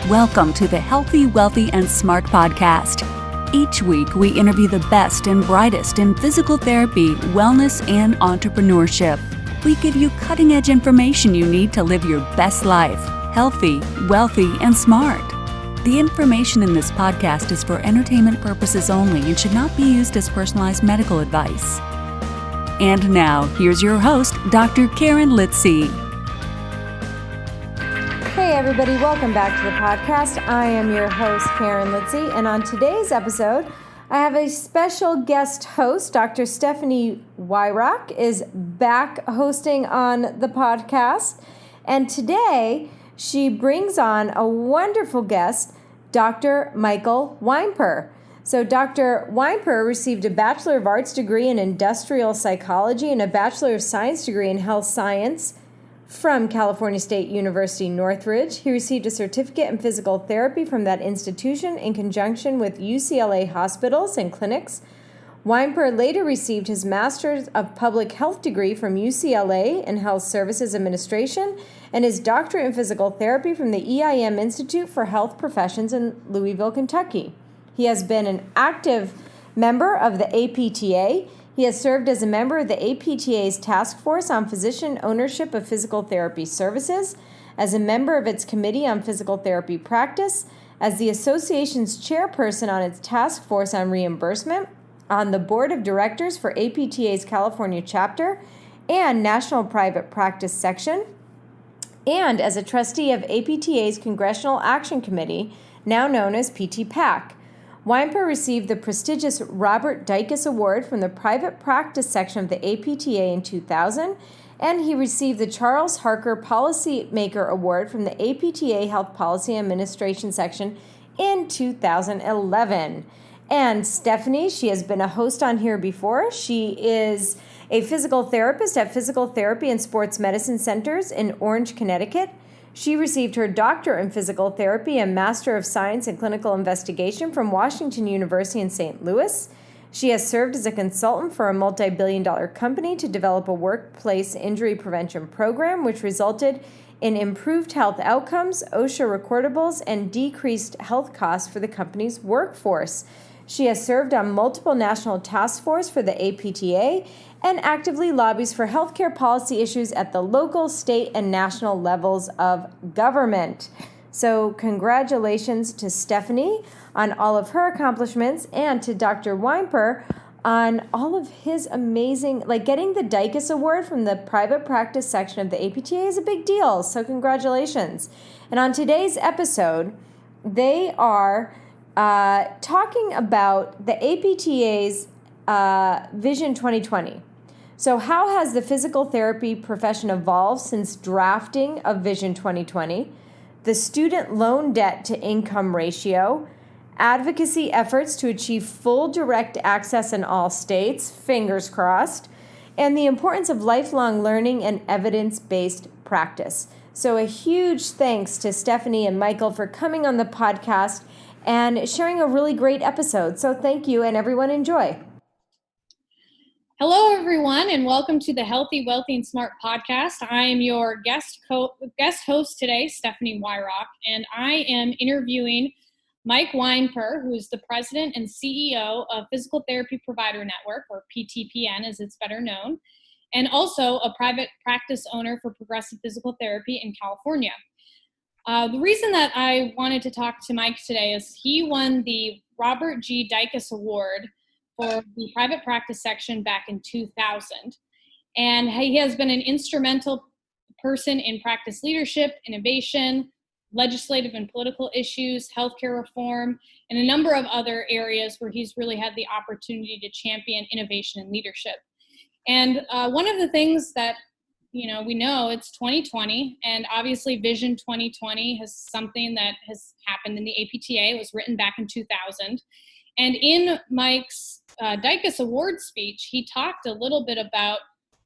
Welcome to the Healthy, Wealthy, and Smart podcast. Each week, we interview the best and brightest in physical therapy, wellness, and entrepreneurship. We give you cutting-edge information you need to live your best life, healthy, wealthy, and smart. The information in this podcast is for entertainment purposes only and should not be used as personalized medical advice. And now, here's your host, Dr. Karen Litzy. Hey everybody, welcome back to the podcast. I am your host, Karen Litzy, and on today's episode, I have a special guest host. Dr. Stephanie Weyrauch is back hosting on the podcast, and today she brings on a wonderful guest, Dr. Michael Weinper. So Dr. Weinper received a Bachelor of Arts degree in Industrial Psychology and a Bachelor of Science degree in Health Science from California State University, Northridge. He received a certificate in physical therapy from that institution in conjunction with UCLA hospitals and clinics. Weinper later received his Master's of Public Health degree from UCLA in Health Services Administration and his doctorate in physical therapy from the EIM Institute for Health Professions in Louisville, Kentucky. He has been an active member of the APTA. He has served as a member of the APTA's Task Force on Physician Ownership of Physical Therapy Services, as a member of its Committee on Physical Therapy Practice, as the association's chairperson on its Task Force on Reimbursement, on the Board of Directors for APTA's California Chapter and National Private Practice Section, and as a trustee of APTA's Congressional Action Committee, now known as PT-PAC. Weinper received the prestigious Robert Dicus Award from the Private Practice section of the APTA in 2000, and he received the Charles Harker Policymaker Award from the APTA Health Policy Administration section in 2011. And Stephanie, she has been a host on here before. She is a physical therapist at Physical Therapy and Sports Medicine Centers in Orange, Connecticut. She received her doctorate in physical therapy and Master of Science in Clinical Investigation from Washington University in St. Louis. She has served as a consultant for a multi-billion-dollar company to develop a workplace injury prevention program, which resulted in improved health outcomes, OSHA recordables, and decreased health costs for the company's workforce. She has served on multiple national task force for the APTA and actively lobbies for healthcare policy issues at the local, state, and national levels of government. So congratulations to Stephanie on all of her accomplishments and to Dr. Weinper on all of his amazing, getting the Dicus Award from the private practice section of the APTA is a big deal. So congratulations. And on today's episode, they are talking about the APTA's Vision 2020. So how has the physical therapy profession evolved since drafting of Vision 2020, the student loan debt to income ratio, advocacy efforts to achieve full direct access in all states, fingers crossed, and the importance of lifelong learning and evidence-based practice. So a huge thanks to Stephanie and Michael for coming on the podcast and sharing a really great episode. So thank you, and everyone enjoy. Hello, everyone, and welcome to the Healthy, Wealthy, and Smart podcast. I am your guest host today, Stephanie Weyrauch, and I am interviewing Mike Weinper, who is the president and CEO of Physical Therapy Provider Network, or PTPN as it's better known, and also a private practice owner for progressive physical therapy in California. The reason that I wanted to talk to Mike today is he won the Robert G. Dicus Award for the private practice section back in 2000. And he has been an instrumental person in practice leadership, innovation, legislative and political issues, healthcare reform, and a number of other areas where he's really had the opportunity to champion innovation and leadership. And one of the things that we know it's 2020, and obviously Vision 2020 is something that has happened in the APTA. It was written back in 2000. And in Mike's Dicus Award speech, he talked a little bit about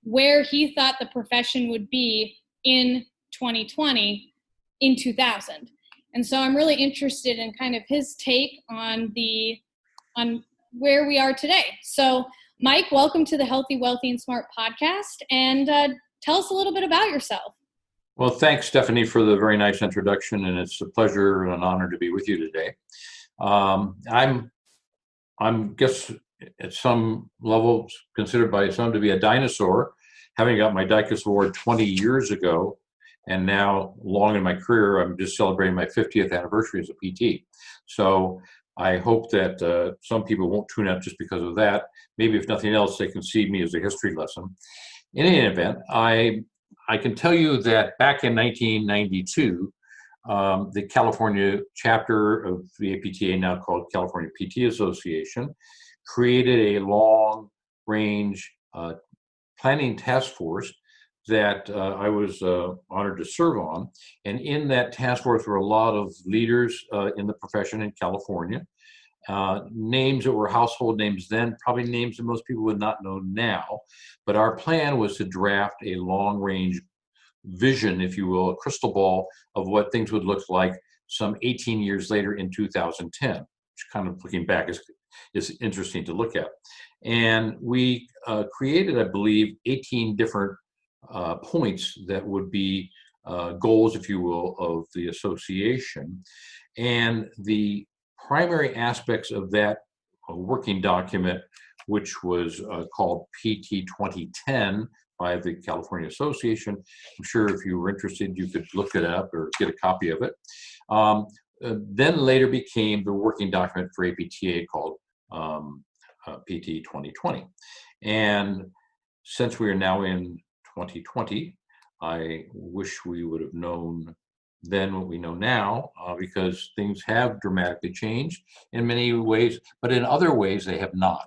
where he thought the profession would be in 2020 in 2000. And so I'm really interested in kind of his take on where we are today. So Mike, welcome to the Healthy, Wealthy, and Smart podcast. And tell us a little bit about yourself. Well, thanks, Stephanie, for the very nice introduction, and it's a pleasure and an honor to be with you today. I'm guess at some level considered by some to be a dinosaur, having got my Dicus Award 20 years ago, and now long in my career, I'm just celebrating my 50th anniversary as a PT. So I hope that some people won't tune out just because of that. Maybe if nothing else, they can see me as a history lesson. In any event, I can tell you that back in 1992, the California chapter of the APTA, now called California PT Association, created a long-range planning task force that I was honored to serve on. And in that task force were a lot of leaders in the profession in California, names that were household names then, probably names that most people would not know now. But our plan was to draft a long-range vision, if you will, a crystal ball of what things would look like some 18 years later in 2010, which kind of looking back is interesting to look at. And we created, I believe, 18 different points that would be goals, if you will, of the association. And the primary aspects of that working document, which was called PT 2010 by the California Association. I'm sure if you were interested, you could look it up or get a copy of it. Then later became the working document for APTA called PT 2020. And since we are now in 2020, I wish we would have known then what we know now, because things have dramatically changed in many ways, but in other ways they have not.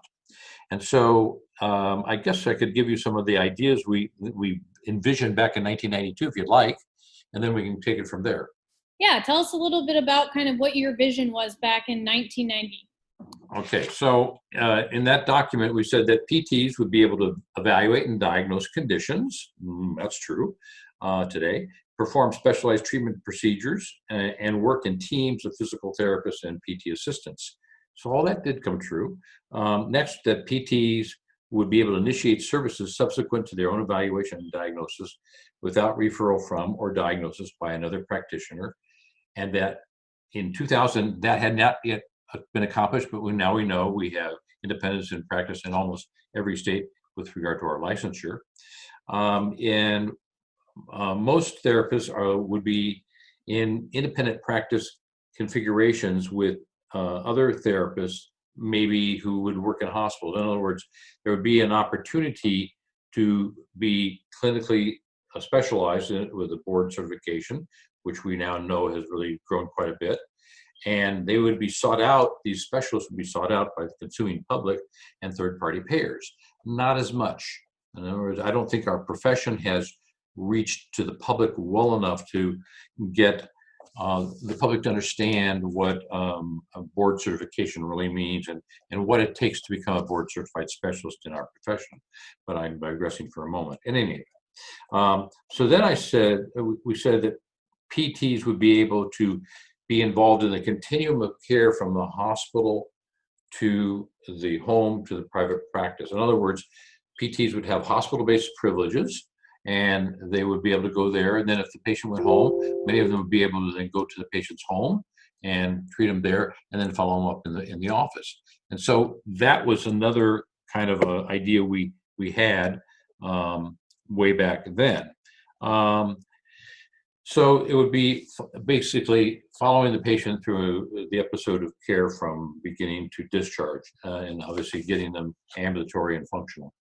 And so I guess I could give you some of the ideas we envisioned back in 1992, if you'd like, and then we can take it from there. Yeah, tell us a little bit about kind of what your vision was back in 1990. Okay, so in that document, we said that PTs would be able to evaluate and diagnose conditions. That's true today. Perform specialized treatment procedures, and work in teams of physical therapists and PT assistants. So all that did come true. Next, that PTs would be able to initiate services subsequent to their own evaluation and diagnosis without referral from or diagnosis by another practitioner. And that in 2000, that had not yet been accomplished, but now we know we have independence in practice in almost every state with regard to our licensure. And most therapists would be in independent practice configurations with other therapists, maybe who would work in hospitals. In other words, there would be an opportunity to be clinically specialized with a board certification, which we now know has really grown quite a bit. And they would be sought out, these specialists would be sought out by the consuming public and third-party payers. Not as much. In other words, I don't think our profession has reached to the public well enough to get the public to understand what a board certification really means and what it takes to become a board certified specialist in our profession. But I'm digressing for a moment. In any event, so then we said that PTs would be able to be involved in the continuum of care from the hospital to the home to the private practice. In other words, PTs would have hospital-based privileges, and they would be able to go there. And then if the patient went home, many of them would be able to then go to the patient's home and treat them there, and then follow them up in the office. And so that was another kind of a idea we had way back then. So it would be basically following the patient through the episode of care from beginning to discharge, and obviously getting them ambulatory and functional.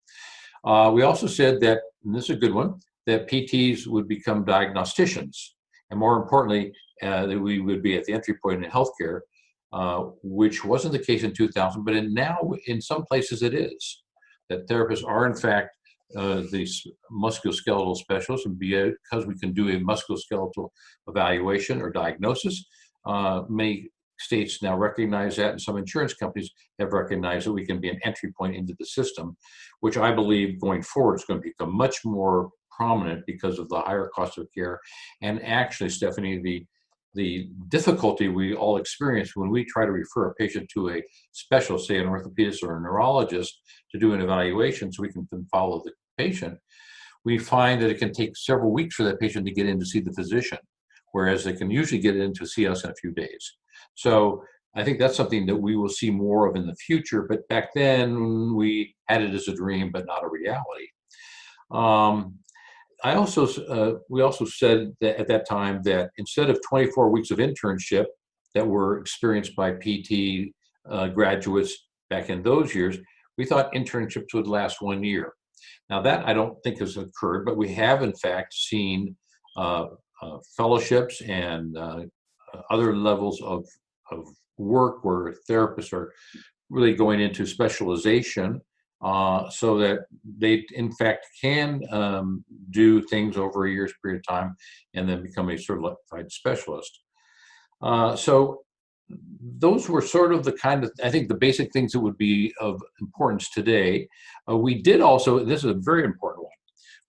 We also said that, and this is a good one, that PTs would become diagnosticians, and more importantly, that we would be at the entry point in healthcare, which wasn't the case in 2000, but now in some places it is. That therapists are in fact these musculoskeletal specialists, and because we can do a musculoskeletal evaluation or diagnosis, many states now recognize that, and some insurance companies have recognized that we can be an entry point into the system, which I believe going forward is going to become much more prominent because of the higher cost of care. And actually, Stephanie, the difficulty we all experience when we try to refer a patient to a specialist, say an orthopedist or a neurologist, to do an evaluation so we can follow the patient, we find that it can take several weeks for that patient to get in to see the physician, whereas they can usually get in to see us in a few days. So I think that's something that we will see more of in the future, but back then we had it as a dream, but not a reality. We also said that at that time that instead of 24 weeks of internship that were experienced by PT graduates back in those years, we thought internships would last 1 year. Now that I don't think has occurred, but we have in fact seen fellowships and other levels of work where therapists are really going into specialization so that they in fact can do things over a year's period of time and then become a certified specialist. So those were sort of the kind of, I think, the basic things that would be of importance today. We did also, this is a very important one,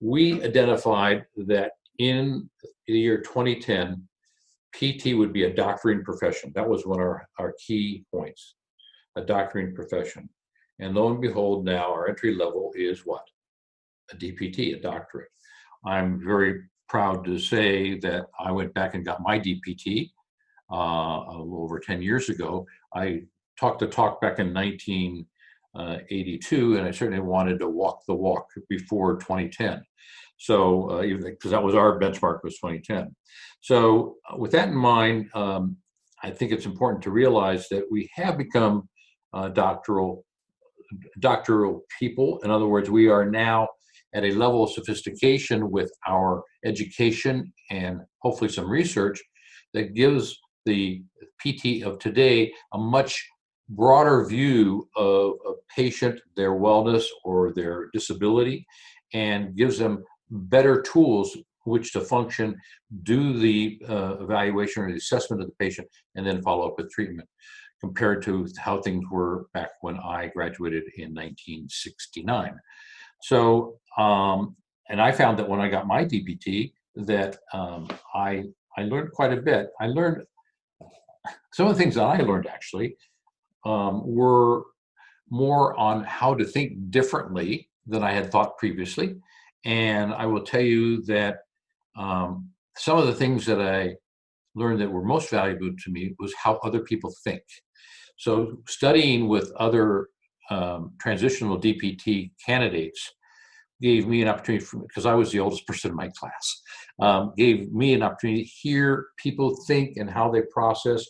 we identified that in the year 2010, PT would be a doctoring profession. That was one of our key points, a doctoring profession. And lo and behold, now our entry level is what? A DPT, a doctorate. I'm very proud to say that I went back and got my DPT a little over 10 years ago. I talked the talk back in 1982, and I certainly wanted to walk the walk before 2010. So, because that was our benchmark, was 2010. So with that in mind, I think it's important to realize that we have become doctoral people. In other words, we are now at a level of sophistication with our education and hopefully some research that gives the PT of today a much broader view of a patient, their wellness or their disability, and gives them better tools which to function, do the evaluation or the assessment of the patient, and then follow up with treatment, compared to how things were back when I graduated in 1969. So, and I found that when I got my DPT, that I learned quite a bit. I learned some of the things that I learned actually were more on how to think differently than I had thought previously. And I will tell you that some of the things that I learned that were most valuable to me was how other people think. So studying with other transitional DPT candidates gave me an opportunity, because I was the oldest person in my class, gave me an opportunity to hear people think and how they process,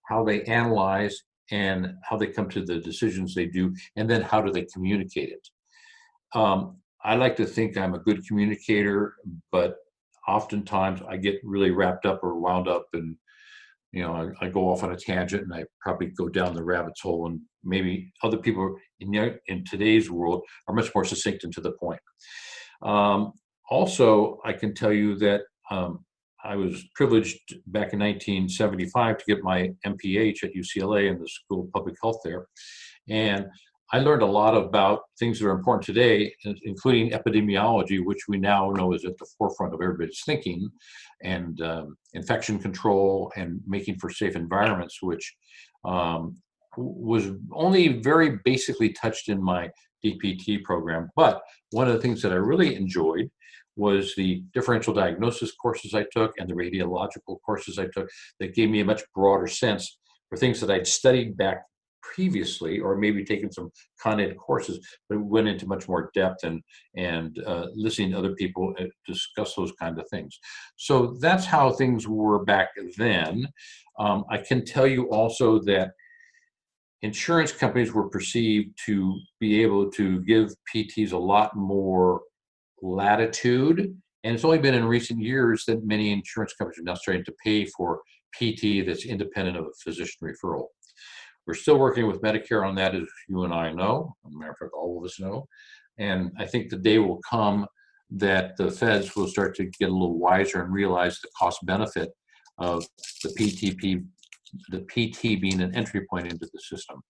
how they analyze, and how they come to the decisions they do, and then how do they communicate it. I like to think I'm a good communicator, but oftentimes I get really wrapped up or wound up, and I go off on a tangent, and I probably go down the rabbit's hole. And maybe other people in today's world are much more succinct and to the point. Also, I can tell you that I was privileged back in 1975 to get my MPH at UCLA in the School of Public Health there, and I learned a lot about things that are important today, including epidemiology, which we now know is at the forefront of everybody's thinking, and infection control and making for safe environments, which was only very basically touched in my DPT program. But one of the things that I really enjoyed was the differential diagnosis courses I took and the radiological courses I took that gave me a much broader sense for things that I'd studied back previously, or maybe taken some Con Ed courses, but went into much more depth and listening to other people discuss those kind of things. So that's how things were back then. I can tell you also that insurance companies were perceived to be able to give PTs a lot more latitude, and it's only been in recent years that many insurance companies are now starting to pay for PT that's independent of a physician referral. We're still working with Medicare on that, as you and I know. As a matter of fact, all of us know. And I think the day will come that the feds will start to get a little wiser and realize the cost benefit of the PT being an entry point into the system.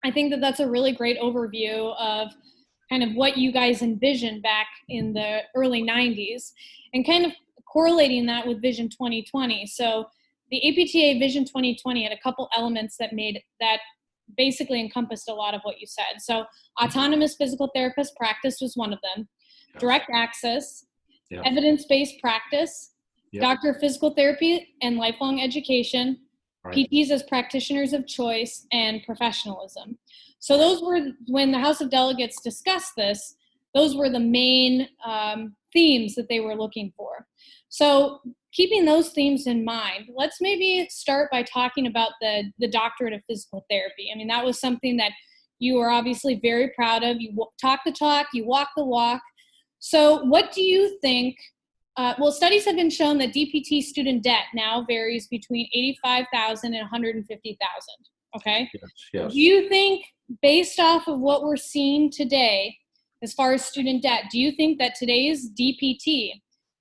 I think that that's a really great overview of kind of what you guys envisioned back in the early 90s, and kind of correlating that with Vision 2020. So the APTA Vision 2020 had a couple elements that basically encompassed a lot of what you said. So autonomous physical therapist practice was one of them. direct access, Yeah. evidence-based practice, Yeah. doctor of physical therapy and lifelong education, Right. PTs as practitioners of choice, and professionalism. So those were, when the House of Delegates discussed this, those were the main themes that they were looking for. So keeping those themes in mind, let's maybe start by talking about the doctorate of physical therapy. I mean, that was something that you are obviously very proud of. You talk the talk, you walk the walk. So what do you think? Well, studies have been shown that DPT student debt now varies between $85,000 and $150,000. Okay. Yes. Do you think, based off of what we're seeing today, as far as student debt, do you think that today's DPT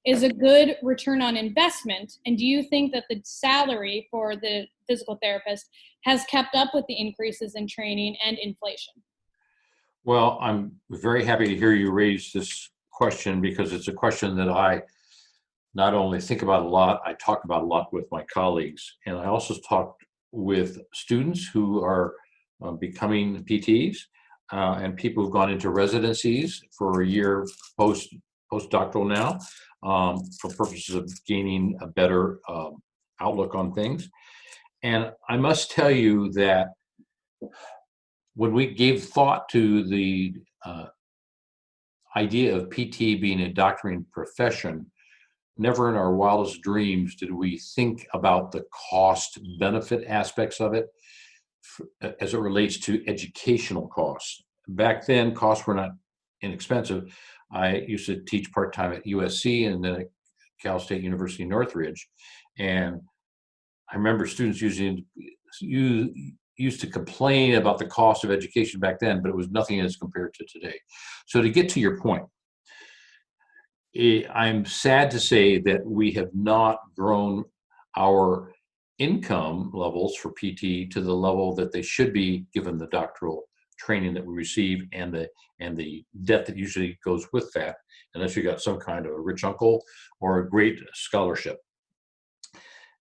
is a good return on investment? And do you think that the salary for the physical therapist has kept up with the increases in training and inflation? Well, I'm very happy to hear you raise this question, because it's a question that I not only think about a lot, I talk about a lot with my colleagues. And I also talk with students who are becoming PTs and people who've gone into residencies for a year postdoctoral now for purposes of gaining a better outlook on things. And I must tell you that when we gave thought to the idea of PT being a doctoring profession, never in our wildest dreams did we think about the cost benefit aspects of it as it relates to educational costs. Back then, costs were not inexpensive. I used to teach part-time at USC and then at Cal State University Northridge. And I remember students used to complain about the cost of education back then, but it was nothing as compared to today. So to get to your point, I'm sad to say that we have not grown our income levels for PT to the level that they should be, given the doctoral training that we receive and the debt that usually goes with that, unless you got some kind of a rich uncle or a great scholarship.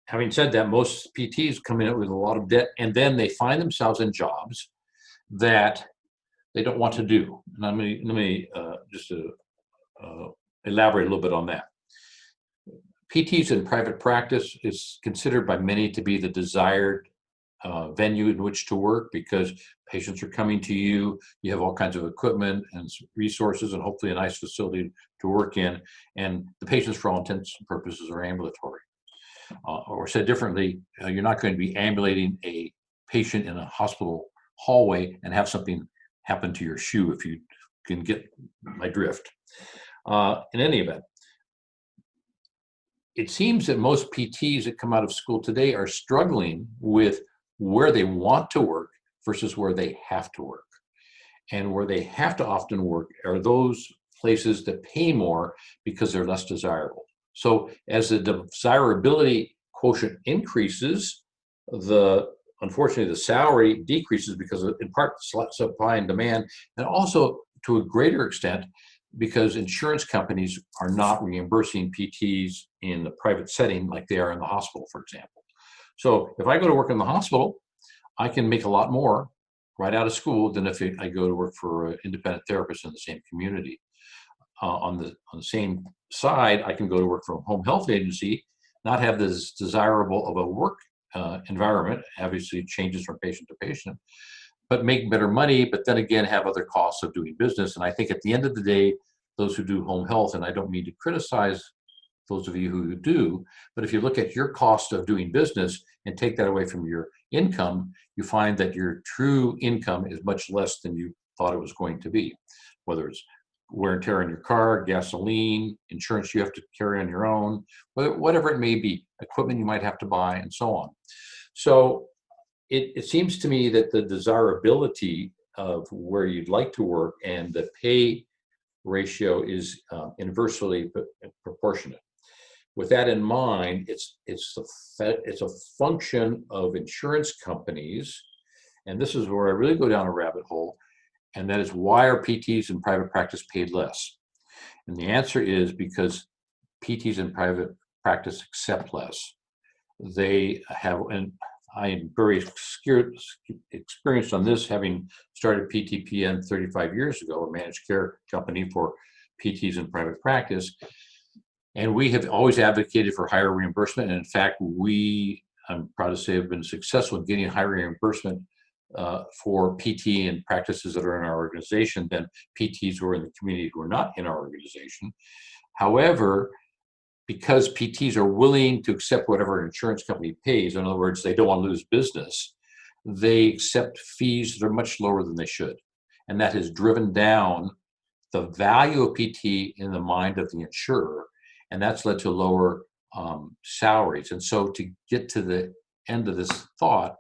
Having said that, most PTs come in with a lot of debt, and then they find themselves in jobs that they don't want to do. And let me just elaborate a little bit on that. PTs in private practice is considered by many to be the desired venue in which to work, because patients are coming to you, you have all kinds of equipment and resources and hopefully a nice facility to work in, and the patients for all intents and purposes are ambulatory. Or said differently, you're not going to be ambulating a patient in a hospital hallway and have something happen to your shoe, if you can get my drift. In any event, it seems that most PTs that come out of school today are struggling with where they want to work versus where they have to work. And where they have to often work are those places that pay more because they're less desirable. So as the desirability quotient increases, unfortunately the salary decreases, because in part supply and demand, and also to a greater extent because insurance companies are not reimbursing PTs in the private setting like they are in the hospital, for example. So if I go to work in the hospital, I can make a lot more right out of school than if I go to work for an independent therapist in the same community. On the same side, I can go to work for a home health agency, not have this desirable of a work environment, obviously changes from patient to patient, but make better money, but then again have other costs of doing business. And I think at the end of the day, those who do home health, and I don't mean to criticize those of you who do, but if you look at your cost of doing business and take that away from your income, you find that your true income is much less than you thought it was going to be, whether it's wear and tear on your car, gasoline, insurance you have to carry on your own, whatever it may be, equipment you might have to buy, and so on. So it seems to me that the desirability of where you'd like to work and the pay ratio is inversely proportionate. With that in mind, it's a function of insurance companies, and this is where I really go down a rabbit hole, and that is, why are PTs in private practice paid less? And the answer is because PTs in private practice accept less. They have, and I am very experienced on this, having started PTPN 35 years ago, a managed care company for PTs in private practice. And we have always advocated for higher reimbursement. And in fact, I'm proud to say, have been successful in getting higher reimbursement for PT and practices that are in our organization than PTs who are in the community who are not in our organization. However, because PTs are willing to accept whatever an insurance company pays, in other words, they don't want to lose business, they accept fees that are much lower than they should. And that has driven down the value of PT in the mind of the insurer, and that's led to lower salaries. And so to get to the end of this thought,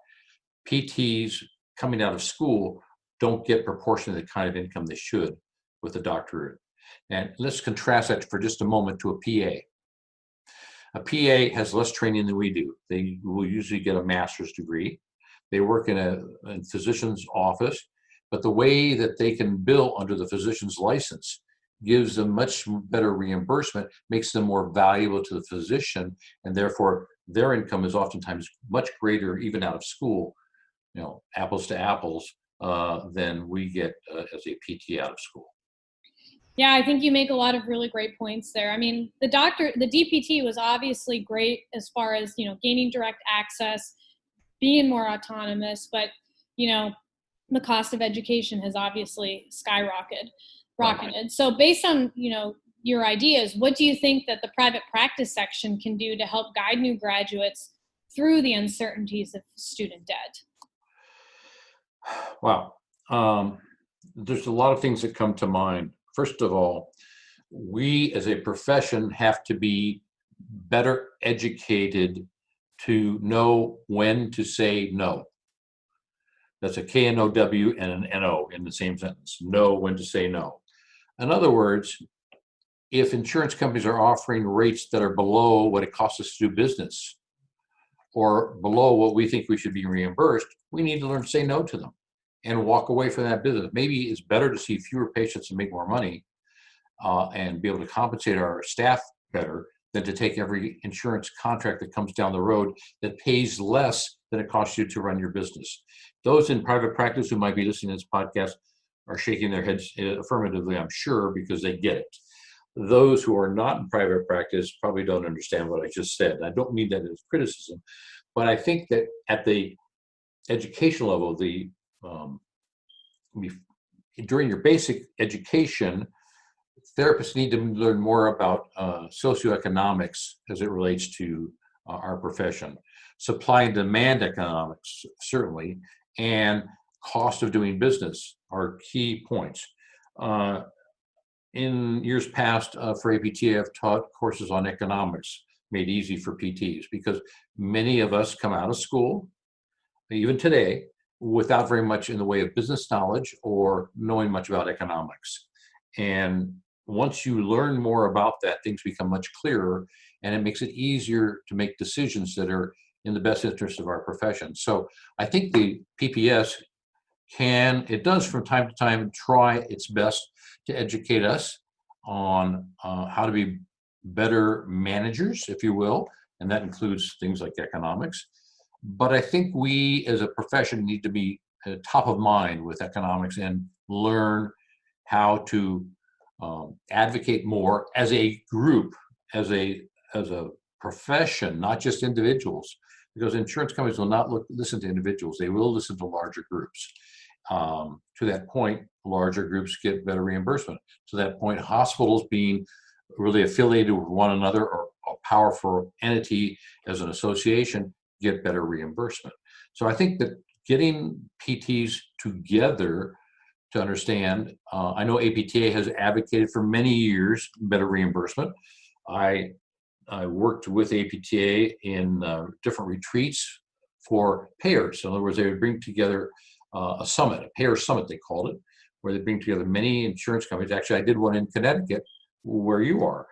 PTs coming out of school don't get proportionally the kind of income they should with a doctorate. And let's contrast that for just a moment to a PA. A PA has less training than we do. They will usually get a master's degree. They work in a physician's office, but the way that they can bill under the physician's license gives them much better reimbursement, makes them more valuable to the physician, and therefore their income is oftentimes much greater, even out of school, apples to apples, than we get as a PT out of school. Yeah, I think you make a lot of really great points there. I mean, the DPT was obviously great as far as, gaining direct access, being more autonomous, but, the cost of education has obviously rocketed. So based on, your ideas, what do you think that the private practice section can do to help guide new graduates through the uncertainties of student debt? Wow. There's a lot of things that come to mind. First of all, we as a profession have to be better educated to know when to say no. That's a K-N-O-W and an N-O in the same sentence. Know when to say no. In other words, if insurance companies are offering rates that are below what it costs us to do business or below what we think we should be reimbursed, we need to learn to say no to them and walk away from that business. Maybe it's better to see fewer patients and make more money and be able to compensate our staff better than to take every insurance contract that comes down the road that pays less than it costs you to run your business. Those in private practice who might be listening to this podcast are shaking their heads affirmatively, I'm sure, because they get it. Those who are not in private practice probably don't understand what I just said. I don't mean that as criticism, but I think that at the education level, during your basic education, therapists need to learn more about socioeconomics as it relates to our profession. Supply and demand economics, certainly, and cost of doing business are key points. In years past, for APTA, I've taught courses on economics, made easy for PTs, because many of us come out of school, even today, without very much in the way of business knowledge or knowing much about economics. And once you learn more about that, things become much clearer, and it makes it easier to make decisions that are in the best interest of our profession. So I think the PPS it does from time to time try its best to educate us on how to be better managers, if you will, and that includes things like economics. But I think we as a profession need to be top of mind with economics and learn how to advocate more as a group, as a profession, not just individuals, because insurance companies will not listen to individuals. They will listen to larger groups. To that point, larger groups get better reimbursement. To that point, hospitals being really affiliated with one another or a powerful entity as an association get better reimbursement. So I think that getting PTs together to understand, I know APTA has advocated for many years better reimbursement. I worked with APTA in different retreats for payers. In other words, they would bring together a summit, a payer summit they called it, where they bring together many insurance companies. Actually, I did one in Connecticut where you are,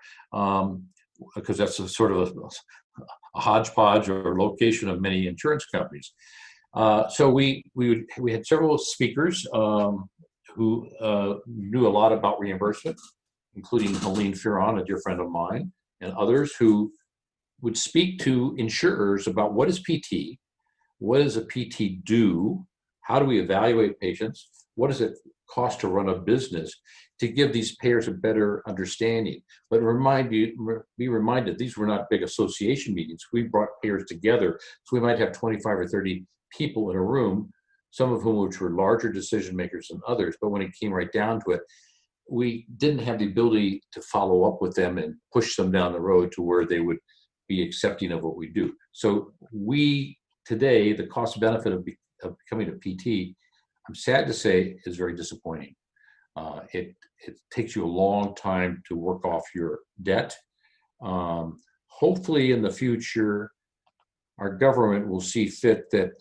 because that's a sort of a hodgepodge or location of many insurance companies. So we had several speakers who knew a lot about reimbursement, including Helene Ferron, a dear friend of mine, and others who would speak to insurers about what is PT, what does a PT do, how do we evaluate patients, what does it cost to run a business, to give these payers a better understanding. But be reminded, these were not big association meetings. We brought payers together, so we might have 25 or 30 people in a room, some of whom which were larger decision makers than others. But when it came right down to it, we didn't have the ability to follow up with them and push them down the road to where they would be accepting of what we do. So today, the cost benefit of becoming a PT, I'm sad to say, is very disappointing. It takes you a long time to work off your debt. Hopefully in the future, our government will see fit that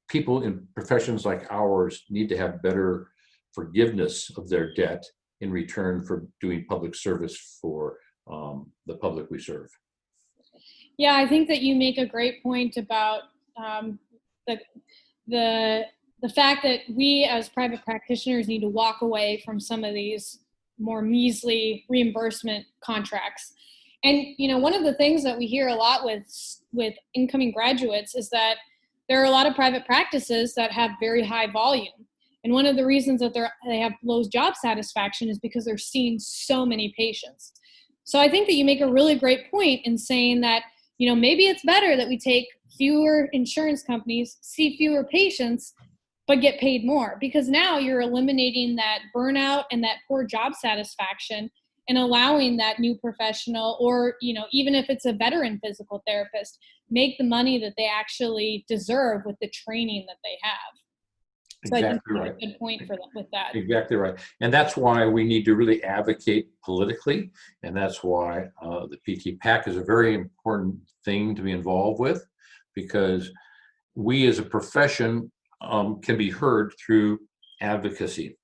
people in professions like ours need to have better forgiveness of their debt in return for doing public service for the public we serve. Yeah, I think that you make a great point about the fact that we as private practitioners need to walk away from some of these more measly reimbursement contracts. And one of the things that we hear a lot with incoming graduates is that there are a lot of private practices that have very high volume. And one of the reasons that they have low job satisfaction is because they're seeing so many patients. So I think that you make a really great point in saying that, maybe it's better that we take fewer insurance companies, see fewer patients, but get paid more, because now you're eliminating that burnout and that poor job satisfaction and allowing that new professional, or, even if it's a veteran physical therapist, make the money that they actually deserve with the training that they have. So Exactly I think right. that's a good point with that. Exactly right. And that's why we need to really advocate politically. And that's why the PT PAC is a very important thing to be involved with, because we as a profession can be heard through advocacy.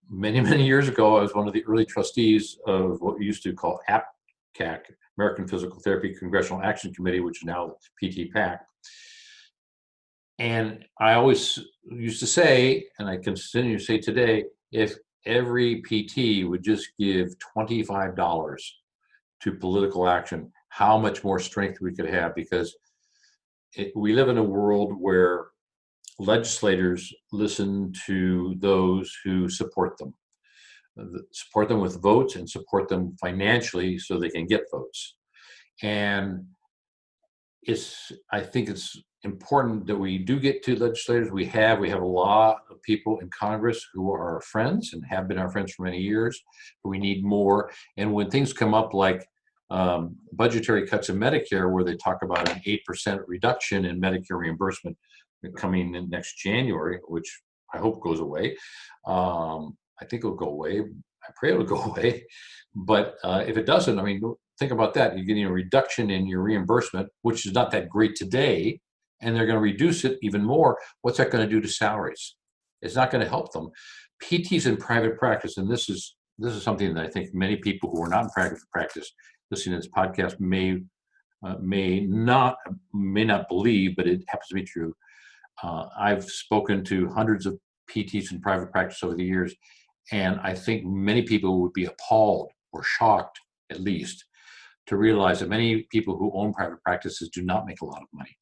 Many, many years ago, I was one of the early trustees of what we used to call APTA, American Physical Therapy Congressional Action Committee, which is now the PT PAC. And I always used to say, and I continue to say today, if every PT would just give $25 to political action, how much more strength we could have, because we live in a world where legislators listen to those who support them with votes and support them financially so they can get votes. And I think it's important that we do get to legislators. We have a lot of people in Congress who are our friends and have been our friends for many years, but we need more. And when things come up like budgetary cuts in Medicare, where they talk about an 8% reduction in Medicare reimbursement coming in next January, which I hope goes away. I think it'll go away. I pray it'll go away. But if it doesn't, think about that. You're getting a reduction in your reimbursement, which is not that great today, and they're going to reduce it even more. What's that going to do to salaries? It's not going to help them. PTs in private practice, and this is something that I think many people who are not in private practice listening to this podcast may not believe, but it happens to be true. I've spoken to hundreds of PTs in private practice over the years, and I think many people would be appalled or shocked, at least, to realize that many people who own private practices do not make a lot of money.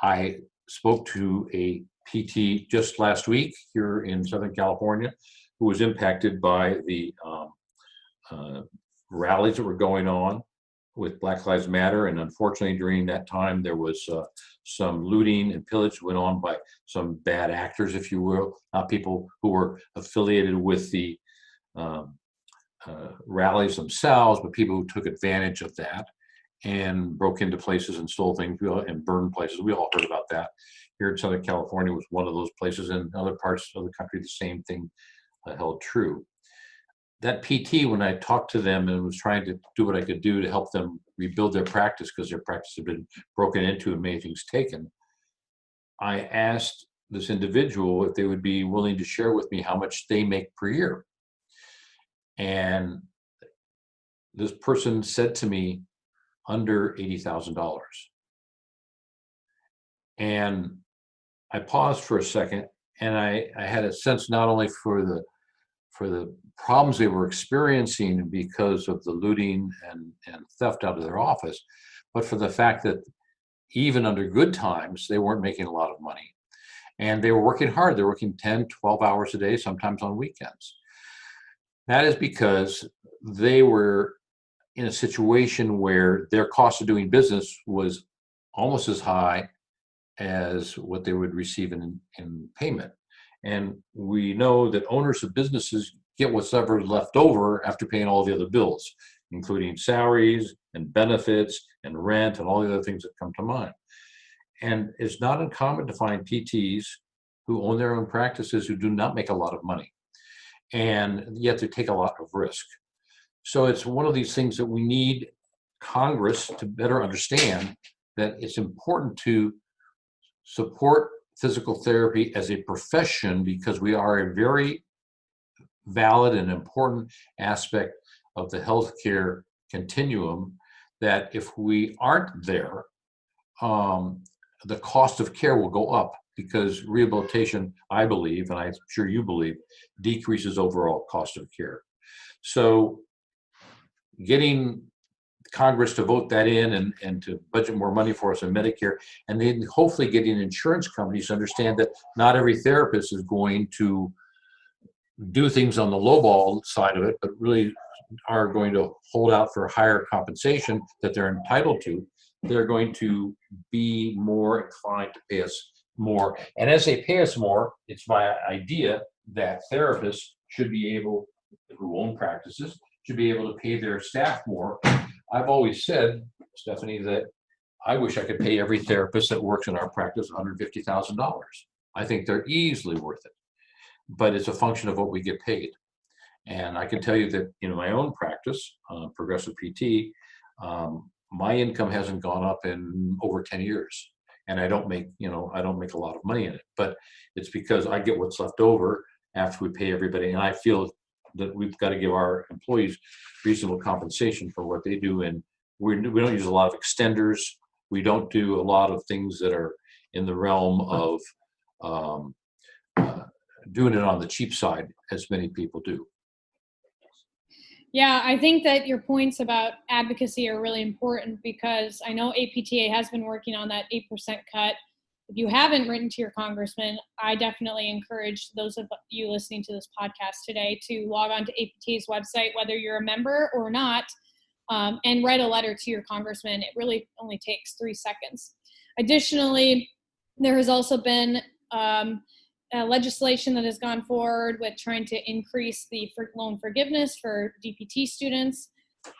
I spoke to a PT just last week here in Southern California who was impacted by the rallies that were going on with Black Lives Matter. And unfortunately, during that time, there was some looting and pillage went on by some bad actors, if you will, not people who were affiliated with the rallies themselves, but people who took advantage of that and broke into places and stole things and burned places. We all heard about that. Here in Southern California was one of those places, and in other parts of the country, the same thing held true. That PT, when I talked to them and was trying to do what I could do to help them rebuild their practice, because their practice had been broken into and many things taken, I asked this individual if they would be willing to share with me how much they make per year. And this person said to me, under $80,000. And I paused for a second, and I had a sense not only for the problems they were experiencing because of the looting and theft out of their office, but for the fact that even under good times, they weren't making a lot of money. And they were working hard. They were working 10, 12 hours a day, sometimes on weekends. That is because they were in a situation where their cost of doing business was almost as high as what they would receive in payment. And we know that owners of businesses get whatever is left over after paying all the other bills, including salaries and benefits and rent and all the other things that come to mind. And it's not uncommon to find PTs who own their own practices who do not make a lot of money, and yet they take a lot of risk. So it's one of these things that we need Congress to better understand, that it's important to support physical therapy as a profession, because we are a very valid and important aspect of the healthcare continuum, that if we aren't there, the cost of care will go up, because rehabilitation, I believe, and I'm sure you believe, decreases overall cost of care. So getting Congress to vote that in and to budget more money for us in Medicare, and then hopefully getting insurance companies to understand that not every therapist is going to do things on the lowball side of it, but really are going to hold out for higher compensation that they're entitled to. They're going to be more inclined to pay us more. And as they pay us more, it's my idea that therapists should be able, who own practices, should be able to pay their staff more. I've always said, Stephanie, that I wish I could pay every therapist that works in our practice $150,000. I think they're easily worth it, but it's a function of what we get paid. And I can tell you that in my own practice, Progressive PT, my income hasn't gone up in over 10 years. And I don't make a lot of money in it, but it's because I get what's left over after we pay everybody. And I feel that we've got to give our employees reasonable compensation for what they do. And we don't use a lot of extenders. We don't do a lot of things that are in the realm of doing it on the cheap side, as many people do. Yeah, I think that your points about advocacy are really important, because I know APTA has been working on that 8% cut. If you haven't written to your congressman, I definitely encourage those of you listening to this podcast today to log on to APTA's website, whether you're a member or not, and write a letter to your congressman. It really only takes 3 seconds. Additionally, there has also been legislation that has gone forward with trying to increase the loan forgiveness for DPT students.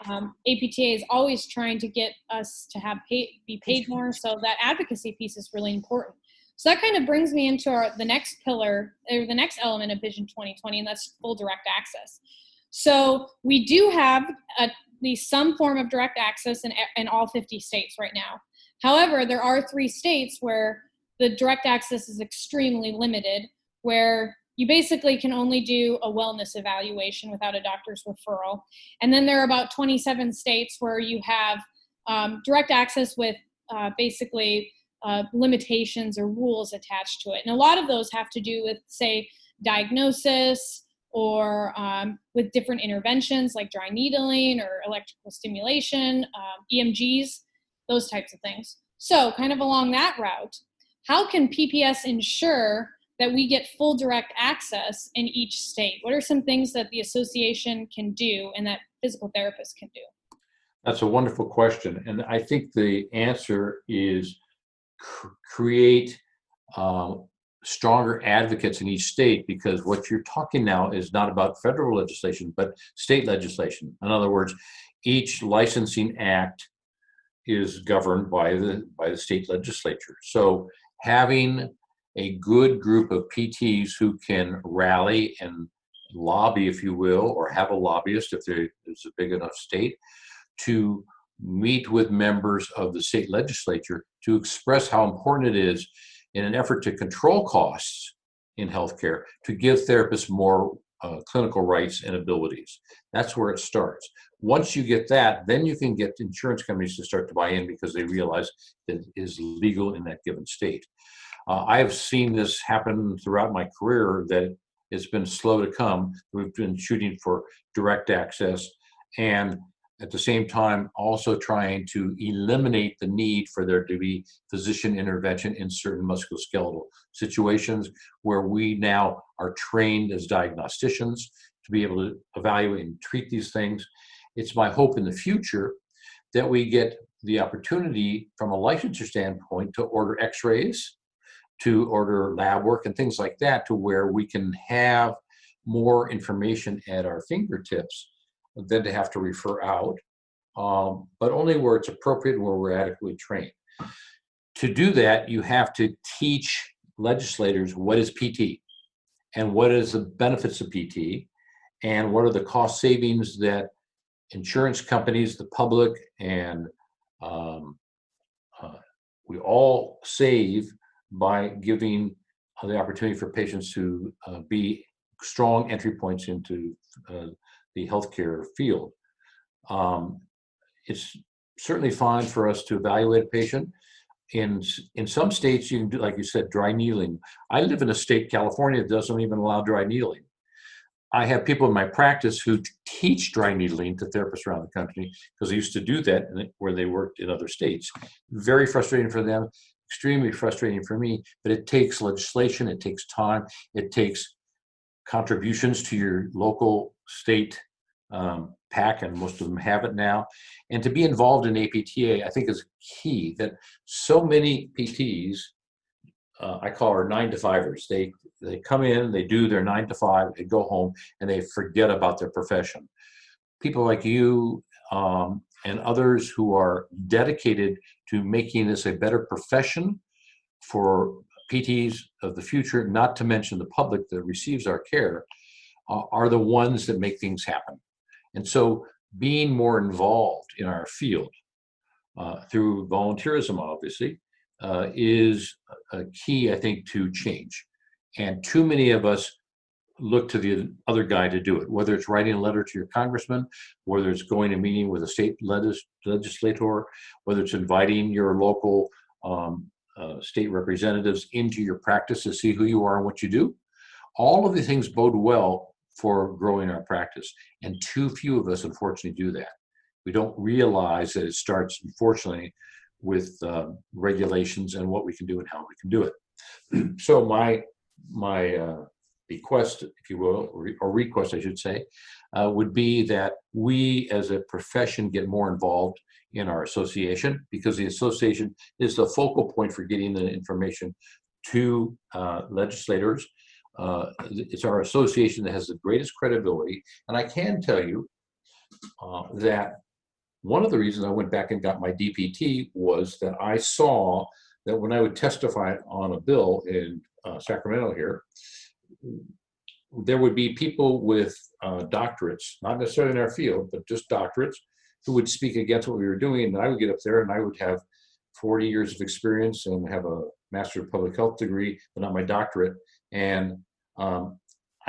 APTA is always trying to get us to be paid more, so that advocacy piece is really important. So that kind of brings me into the next pillar, or the next element of Vision 2020, and that's full direct access. So we do have at least some form of direct access in all 50 states right now. However, there are 3 states where the direct access is extremely limited, where you basically can only do a wellness evaluation without a doctor's referral. And then there are about 27 states where you have direct access with basically limitations or rules attached to it. And a lot of those have to do with, say, diagnosis, or with different interventions like dry needling or electrical stimulation, EMGs, those types of things. So kind of along that route, how can PPS ensure that we get full direct access in each state? What are some things that the association can do and that physical therapists can do? That's a wonderful question. And I think the answer is create stronger advocates in each state, because what you're talking now is not about federal legislation, but state legislation. In other words, each licensing act is governed by the state legislature. So having a good group of PTs who can rally and lobby, if you will, or have a lobbyist if there's a big enough state, to meet with members of the state legislature to express how important it is, in an effort to control costs in healthcare, to give therapists more clinical rights and abilities. That's where it starts. Once you get that, then you can get insurance companies to start to buy in, because they realize that it is legal in that given state. I have seen this happen throughout my career, that it's been slow to come. We've been shooting for direct access, and at the same time also trying to eliminate the need for there to be physician intervention in certain musculoskeletal situations where we now are trained as diagnosticians to be able to evaluate and treat these things. It's my hope in the future that we get the opportunity from a licensure standpoint to order x-rays, to order lab work and things like that, to where we can have more information at our fingertips than to have to refer out, but only where it's appropriate and where we're adequately trained. To do that, you have to teach legislators what is PT and what is the benefits of PT and what are the cost savings that insurance companies, the public, and we all save by giving the opportunity for patients to be strong entry points into the healthcare field. It's certainly fine for us to evaluate a patient. In some states, you can do, like you said, dry needling. I live in a state, California, that doesn't even allow dry needling. I have people in my practice who teach dry needling to therapists around the country because they used to do that where they worked in other states. Very frustrating for them, extremely frustrating for me, but it takes legislation, it takes time, it takes contributions to your local state PAC, and most of them have it now. And to be involved in APTA, I think is key, that so many PTs, I call her 9-to-5ers. They come in, they do their 9 to 5, they go home, and they forget about their profession. People like you and others who are dedicated to making this a better profession for PTs of the future, not to mention the public that receives our care, are the ones that make things happen. And so being more involved in our field through volunteerism, obviously, is a key, I think, to change. And too many of us look to the other guy to do it, whether it's writing a letter to your congressman, whether it's going to meeting with a state legislator, whether it's inviting your local state representatives into your practice to see who you are and what you do. All of these things bode well for growing our practice. And too few of us, unfortunately, do that. We don't realize that it starts, unfortunately, with regulations and what we can do and how we can do it. So my bequest, if you will, or request, I should say, would be that we as a profession get more involved in our association, because the association is the focal point for getting the information to legislators. It's our association that has the greatest credibility. And I can tell you that one of the reasons I went back and got my DPT was that I saw that when I would testify on a bill in Sacramento here, there would be people with doctorates, not necessarily in our field, but just doctorates, who would speak against what we were doing. And I would get up there and I would have 40 years of experience and have a Master of Public Health degree, but not my doctorate. And I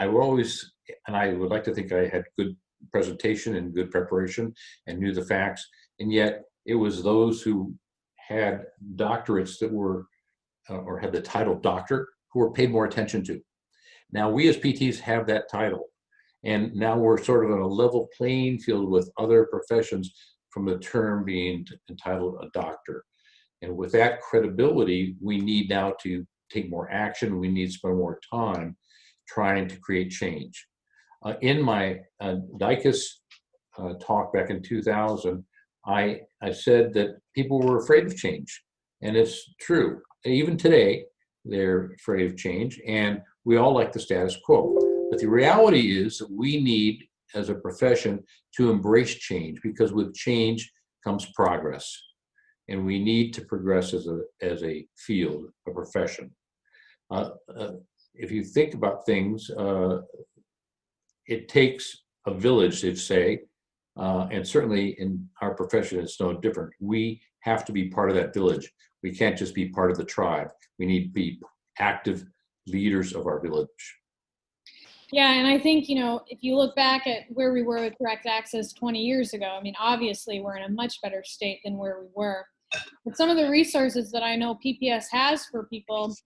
would like to think I had good presentation and good preparation and knew the facts. And yet it was those who had doctorates that were, or had the title doctor, who were paid more attention to. Now we as PTs have that title. And now we're sort of on a level playing field with other professions from the term being entitled a doctor. And with that credibility, we need now to take more action. We need to spend more time trying to create change. In my Dicus talk back in 2000, I said that people were afraid of change. And it's true. Even today, they're afraid of change. And we all like the status quo. But the reality is that we need, as a profession, to embrace change, because with change comes progress. And we need to progress as a field, a profession. If you think about things, it takes a village, they'd say, and certainly in our profession, it's no different. We have to be part of that village. We can't just be part of the tribe. We need to be active leaders of our village. Yeah, and I think, if you look back at where we were with direct access 20 years ago, I mean, obviously we're in a much better state than where we were. But some of the resources that I know PPS has for people,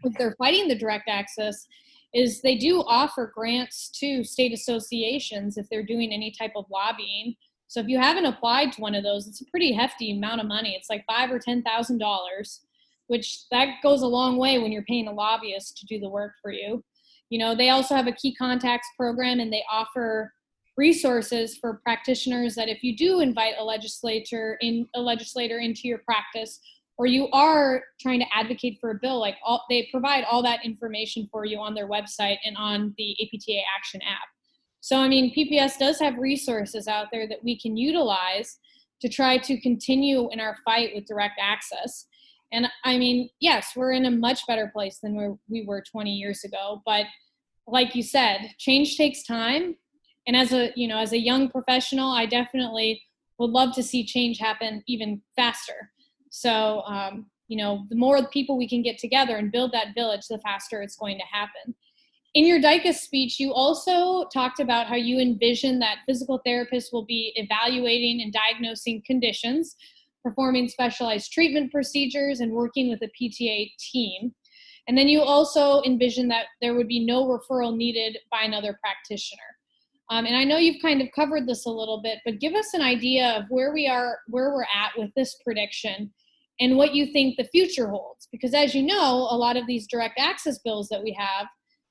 if they're fighting the direct access, is they do offer grants to state associations if they're doing any type of lobbying. So if you haven't applied to one of those, it's a pretty hefty amount of money. It's like $5,000 or $10,000, which that goes a long way when you're paying a lobbyist to do the work for you. You know, they also have a key contacts program, and they offer resources for practitioners that if you do invite a legislator into your practice, or you are trying to advocate for a bill, they provide all that information for you on their website and on the APTA Action app. So, I mean, PPS does have resources out there that we can utilize to try to continue in our fight with direct access. And I mean, yes, we're in a much better place than we were 20 years ago. But like you said, change takes time. And as a young professional, I definitely would love to see change happen even faster. So, the more people we can get together and build that village, the faster it's going to happen. In your Dicus speech, you also talked about how you envision that physical therapists will be evaluating and diagnosing conditions, performing specialized treatment procedures, and working with a PTA team. And then you also envision that there would be no referral needed by another practitioner. And I know you've kind of covered this a little bit, but give us an idea of where we're at with this prediction and what you think the future holds. Because as you know, a lot of these direct access bills that we have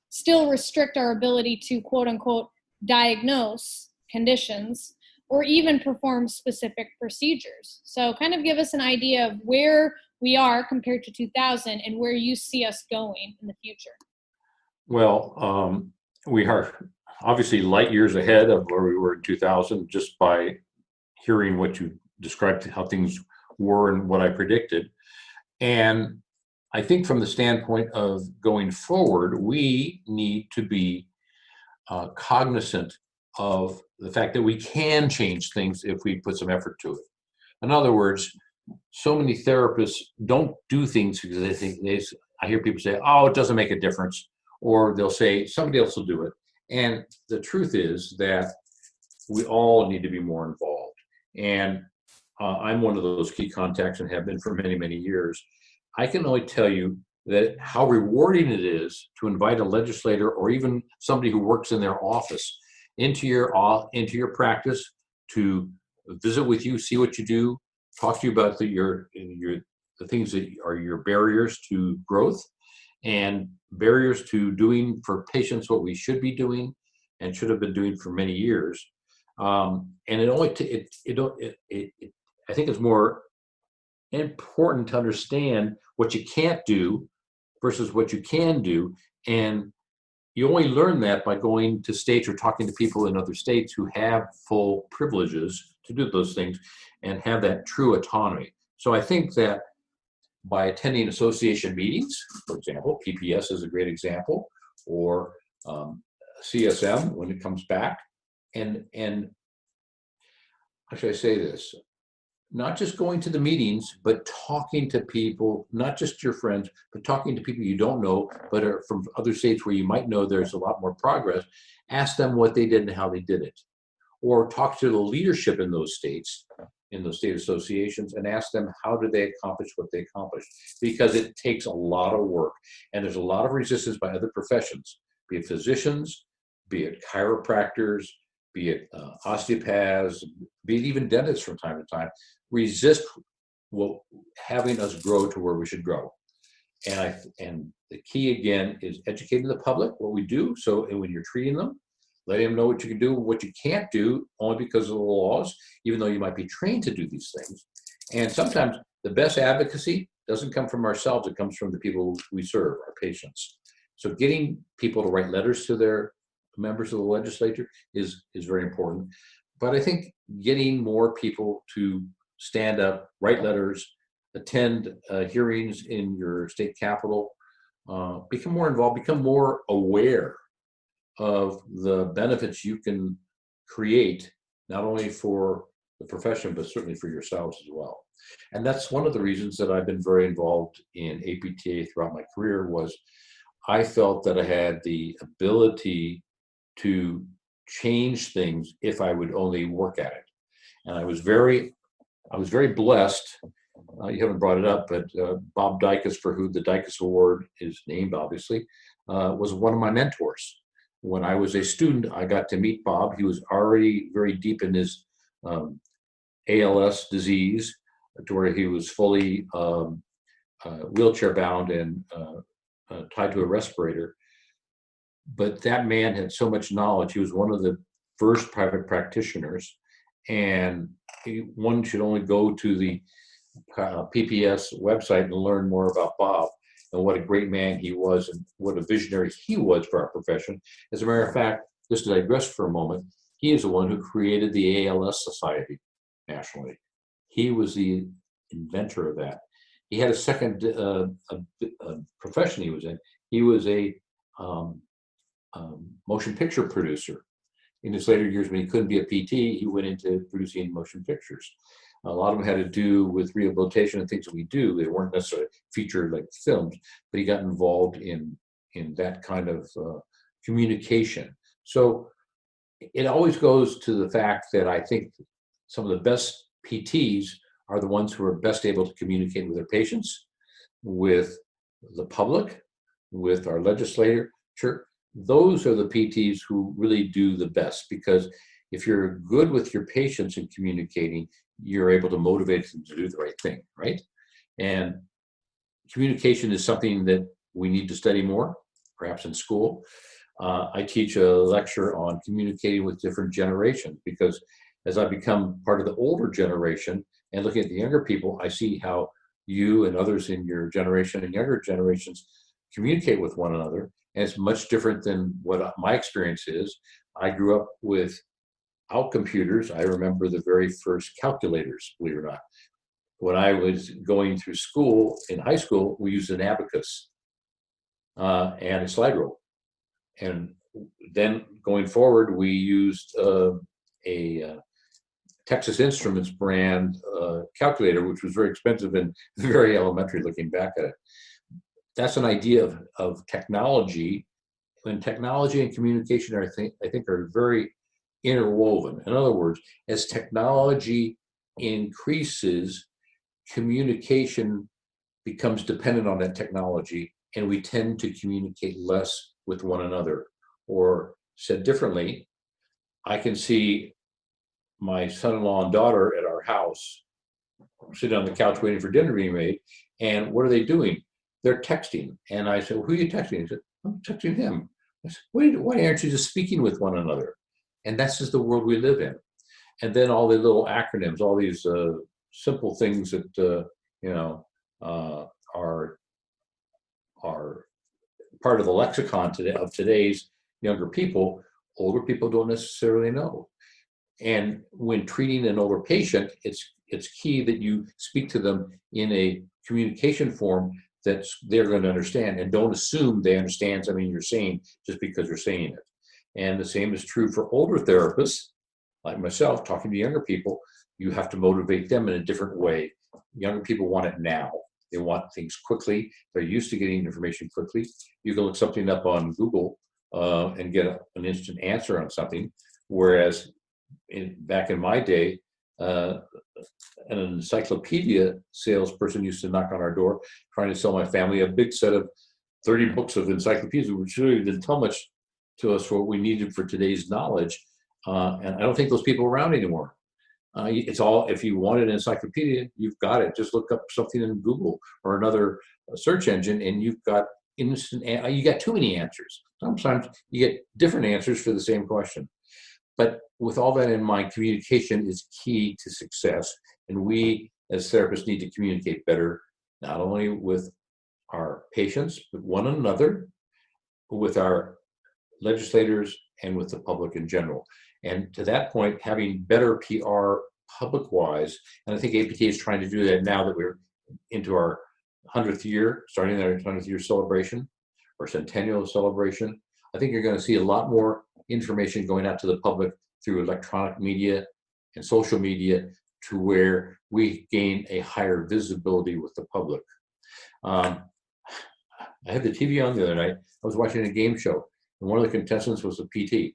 still restrict our ability to, quote unquote, diagnose conditions or even perform specific procedures. So kind of give us an idea of where we are compared to 2000 and where you see us going in the future. Well, we are obviously light years ahead of where we were in 2000, just by hearing what you described, how things were and what I predicted. And I think from the standpoint of going forward, we need to be cognizant of the fact that we can change things if we put some effort to it. In other words, so many therapists don't do things because they think I hear people say, oh, it doesn't make a difference, or they'll say somebody else will do it. And the truth is that we all need to be more involved. And I'm one of those key contacts and have been for many, many years. I can only tell you that how rewarding it is to invite a legislator or even somebody who works in their office into your practice to visit with you, see what you do, talk to you about the things that are your barriers to growth and barriers to doing for patients what we should be doing and should have been doing for many years. And I think it's more important to understand what you can't do versus what you can do. And you only learn that by going to states or talking to people in other states who have full privileges to do those things and have that true autonomy. So I think that by attending association meetings, for example, PPS is a great example, or CSM when it comes back, and how should I say this? Not just going to the meetings, but talking to people, not just your friends, but talking to people you don't know, but are from other states where you might know there's a lot more progress. Ask them what they did and how they did it. Or talk to the leadership in those states, in those state associations, and ask them how did they accomplish what they accomplished. Because it takes a lot of work. And there's a lot of resistance by other professions, be it physicians, be it chiropractors, be it osteopaths, be it even dentists from time to time, resist having us grow to where we should grow. And the key again is educating the public what we do. So when you're treating them, letting them know what you can do, what you can't do, only because of the laws, even though you might be trained to do these things. And sometimes the best advocacy doesn't come from ourselves, it comes from the people we serve, our patients. So getting people to write letters to their members of the legislature is very important. But I think getting more people to stand up, write letters, attend hearings in your state capital, become more involved, become more aware of the benefits you can create, not only for the profession, but certainly for yourselves as well. And that's one of the reasons that I've been very involved in APTA throughout my career. Was I felt that I had the ability to change things if I would only work at it. And I was very blessed. You haven't brought it up, but Bob Dicus, for who the Dicus Award is named, obviously, was one of my mentors. When I was a student, I got to meet Bob. He was already very deep in his ALS disease, to where he was fully wheelchair bound and tied to a respirator. But that man had so much knowledge. He was one of the first private practitioners, and one should only go to the PPS website and learn more about Bob and what a great man he was and what a visionary he was for our profession. As a matter of fact, just to digress for a moment, he is the one who created the ALS Society nationally. He was the inventor of that. He had a second profession he was in. He was a motion picture producer. In his later years, when he couldn't be a PT, he went into producing motion pictures. A lot of them had to do with rehabilitation and things that we do. They weren't necessarily featured like films, but he got involved in that kind of communication. So it always goes to the fact that I think some of the best PTs are the ones who are best able to communicate with their patients, with the public, with our legislature. Those are the PTs who really do the best, because if you're good with your patients in communicating, you're able to motivate them to do the right thing, right? And communication is something that we need to study more, perhaps in school. I teach a lecture on communicating with different generations, because as I become part of the older generation and looking at the younger people, I see how you and others in your generation and younger generations communicate with one another. And it's much different than what my experience is. I grew up without computers. I remember the very first calculators, believe it or not. When I was going through school, in high school, we used an abacus and a slide rule. And then going forward, we used a Texas Instruments brand calculator, which was very expensive and very elementary looking back at it. That's an idea of technology. When technology and communication are, I think are very interwoven. In other words, as technology increases, communication becomes dependent on that technology, and we tend to communicate less with one another. Or said differently, I can see my son-in-law and daughter at our house sitting on the couch waiting for dinner to be made, and what are they doing? They're texting. And I said, well, who are you texting? He said, I'm texting him. I said, why aren't you just speaking with one another? And that's just the world we live in. And then all the little acronyms, all these simple things that are part of the lexicon today of today's younger people. Older people don't necessarily know. And when treating an older patient, it's key that you speak to them in a communication form that they're going to understand, and don't assume they understand something you're saying just because you're saying it. And the same is true for older therapists, like myself, talking to younger people. You have to motivate them in a different way. Younger people want it now. They want things quickly. They're used to getting information quickly. You can look something up on Google and get an instant answer on something, whereas back in my day, an encyclopedia salesperson used to knock on our door trying to sell my family a big set of 30 books of encyclopedias, which really didn't tell much to us for what we needed for today's knowledge. And I don't think those people are around anymore. It's all, if you want an encyclopedia, you've got it. Just look up something in Google or another search engine, and you've got you got too many answers. Sometimes you get different answers for the same question. But with all that in mind, communication is key to success. And we as therapists need to communicate better, not only with our patients, but one another, with our legislators, and with the public in general. And to that point, having better PR public-wise, and I think APTA is trying to do that now that we're into our 100th year, starting our 100th year celebration or centennial celebration. I think you're going to see a lot more information going out to the public through electronic media and social media, to where we gain a higher visibility with the public. I had the TV on the other night. I was watching a game show, and one of the contestants was a PT.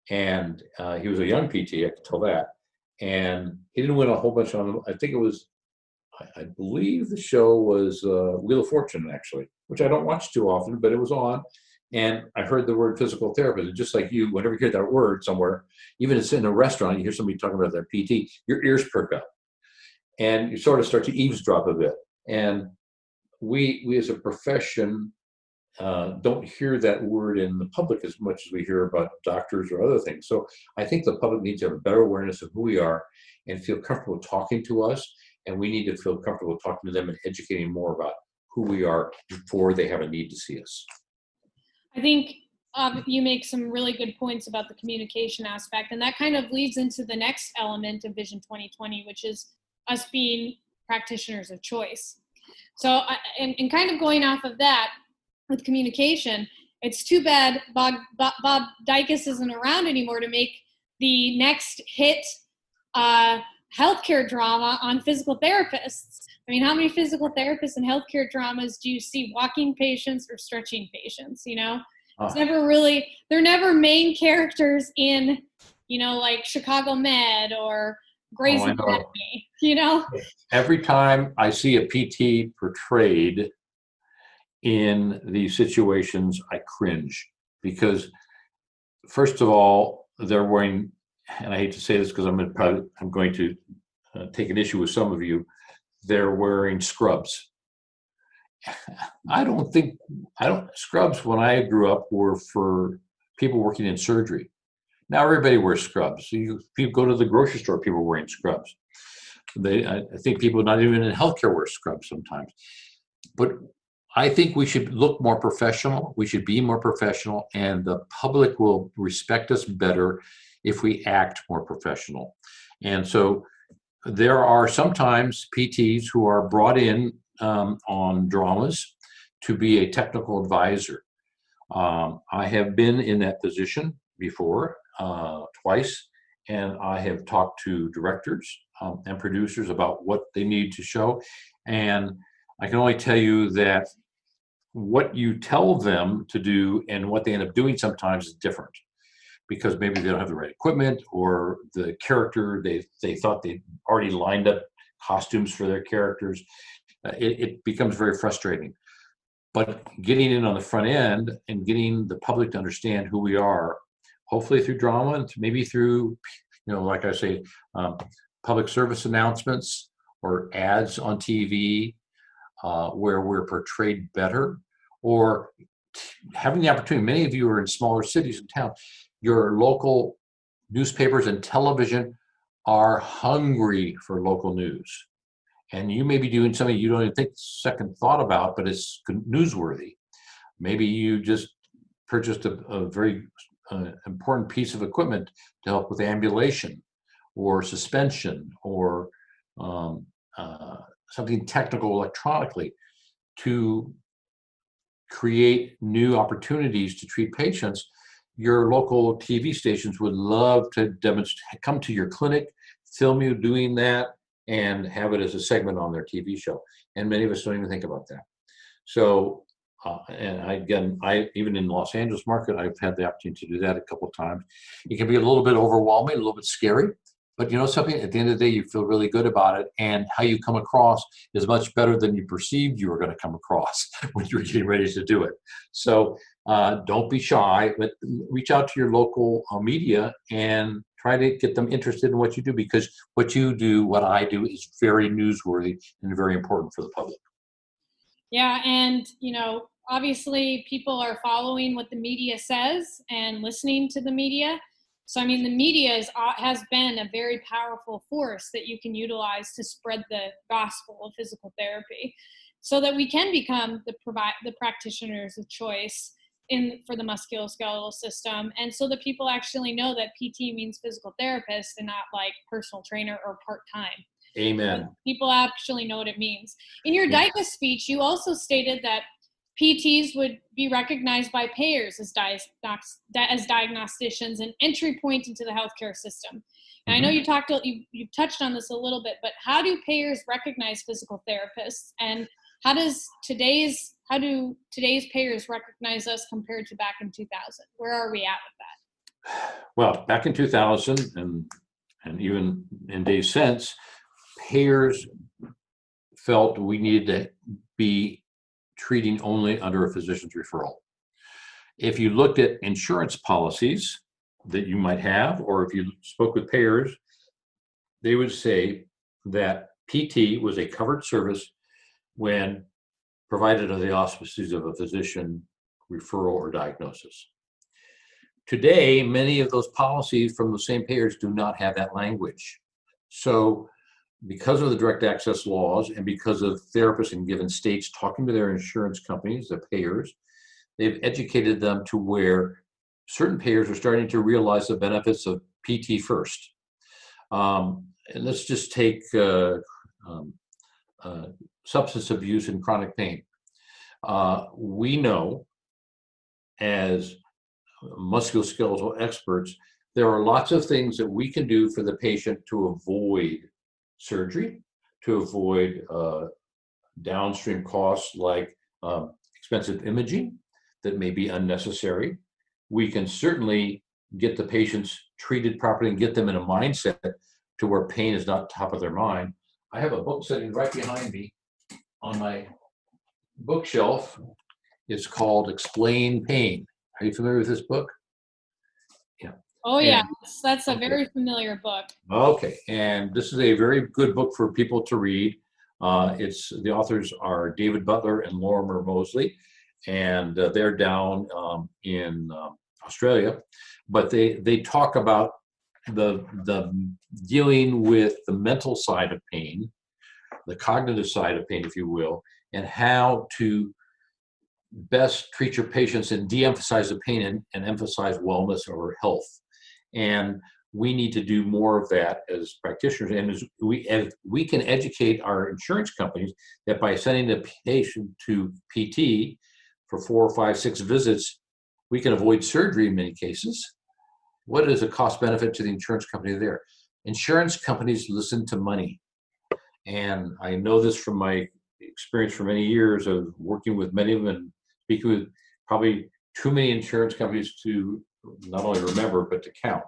And he was a young PT, I can tell that. And he didn't win a whole bunch on them. I think it was, I believe the show was Wheel of Fortune, actually, which I don't watch too often, but it was on. And I heard the word physical therapist, and just like you, whenever you hear that word somewhere, even if it's in a restaurant, you hear somebody talking about their PT, your ears perk up, and you sort of start to eavesdrop a bit. And we as a profession don't hear that word in the public as much as we hear about doctors or other things. So I think the public needs to have a better awareness of who we are and feel comfortable talking to us. And we need to feel comfortable talking to them and educating more about who we are before they have a need to see us. I think you make some really good points about the communication aspect, and that kind of leads into the next element of Vision 2020, which is us being practitioners of choice. So, and kind of going off of that with communication, it's too bad Bob Dicus isn't around anymore to make the next hit healthcare drama on physical therapists. I mean, how many physical therapists and healthcare dramas do you see walking patients or stretching patients, you know? It's never really, they're never main characters in, you know, like Chicago Med or Grey's Anatomy, you know? Every time I see a PT portrayed in these situations, I cringe because, first of all, they're wearing, and I hate to say this because I'm going to take an issue with some of you, they're wearing scrubs. Scrubs when I grew up were for people working in surgery. Now everybody wears scrubs. So if you go to the grocery store, people are wearing scrubs. I think people not even in healthcare wear scrubs sometimes. But I think we should look more professional. We should be more professional, and the public will respect us better if we act more professional. And so there are sometimes PTs who are brought in on dramas to be a technical advisor. I have been in that position before, twice, and I have talked to directors and producers about what they need to show. And I can only tell you that what you tell them to do and what they end up doing sometimes is different, because maybe they don't have the right equipment, or the character, they thought they already lined up costumes for their characters. It becomes very frustrating. But getting in on the front end and getting the public to understand who we are, hopefully through drama and maybe through, you know, like I say, public service announcements or ads on TV where we're portrayed better, or having the opportunity. Many of you are in smaller cities and towns. Your local newspapers and television are hungry for local news. And you may be doing something you don't even think second thought about, but it's newsworthy. Maybe you just purchased a very important piece of equipment to help with ambulation or suspension or something technical electronically to create new opportunities to treat patients. Your local TV stations would love to demonstrate, come to your clinic, film you doing that, and have it as a segment on their TV show. And many of us don't even think about that. So, and I even in Los Angeles market, I've had the opportunity to do that a couple of times. It can be a little bit overwhelming, a little bit scary, but you know something, at the end of the day, you feel really good about it, and how you come across is much better than you perceived you were going to come across when you were getting ready to do it. So don't be shy, but reach out to your local media and try to get them interested in what you do, because what you do, what I do, is very newsworthy and very important for the public. Yeah, and you know, obviously people are following what the media says and listening to the media. So I mean, the media has been a very powerful force that you can utilize to spread the gospel of physical therapy, so that we can become the practitioners of choice for the musculoskeletal system, and so that people actually know that PT means physical therapist and not like personal trainer or part-time. Amen. But people actually know what it means. In your Dicus speech, you also stated that PTs would be recognized by payers as diagnosticians, an entry point into the healthcare system. And I know you touched on this a little bit, but how do payers recognize physical therapists, and how do today's payers recognize us compared to back in 2000? Where are we at with that? Well, back in 2000 and even in days since, payers felt we needed to be treating only under a physician's referral. If you looked at insurance policies that you might have, or if you spoke with payers, they would say that PT was a covered service when provided under the auspices of a physician referral or diagnosis. Today, many of those policies from the same payers do not have that language. So because of the direct access laws and because of therapists in given states talking to their insurance companies, the payers, they've educated them to where certain payers are starting to realize the benefits of PT first. And let's just take substance abuse and chronic pain. We know as musculoskeletal experts, there are lots of things that we can do for the patient to avoid surgery, to avoid downstream costs like expensive imaging that may be unnecessary. We can certainly get the patients treated properly and get them in a mindset to where pain is not top of their mind. I have a book sitting right behind me on my bookshelf. It's called Explain Pain. Are you familiar with this book? Yeah. Oh, yeah. That's a very familiar book. Okay. And this is a very good book for people to read. The authors are David Butler and Lorimer Mosley, and they're down in Australia. But they talk about the dealing with the mental side of pain, the cognitive side of pain, if you will, and how to best treat your patients and de-emphasize the pain and emphasize wellness or health. And we need to do more of that as practitioners. And as we can educate our insurance companies that by sending the patient to PT for 4 or 5, 6 visits, we can avoid surgery in many cases. What is the cost benefit to the insurance company there? Insurance companies listen to money. And I know this from my experience for many years of working with many of them and speaking with probably too many insurance companies to not only remember, but to count.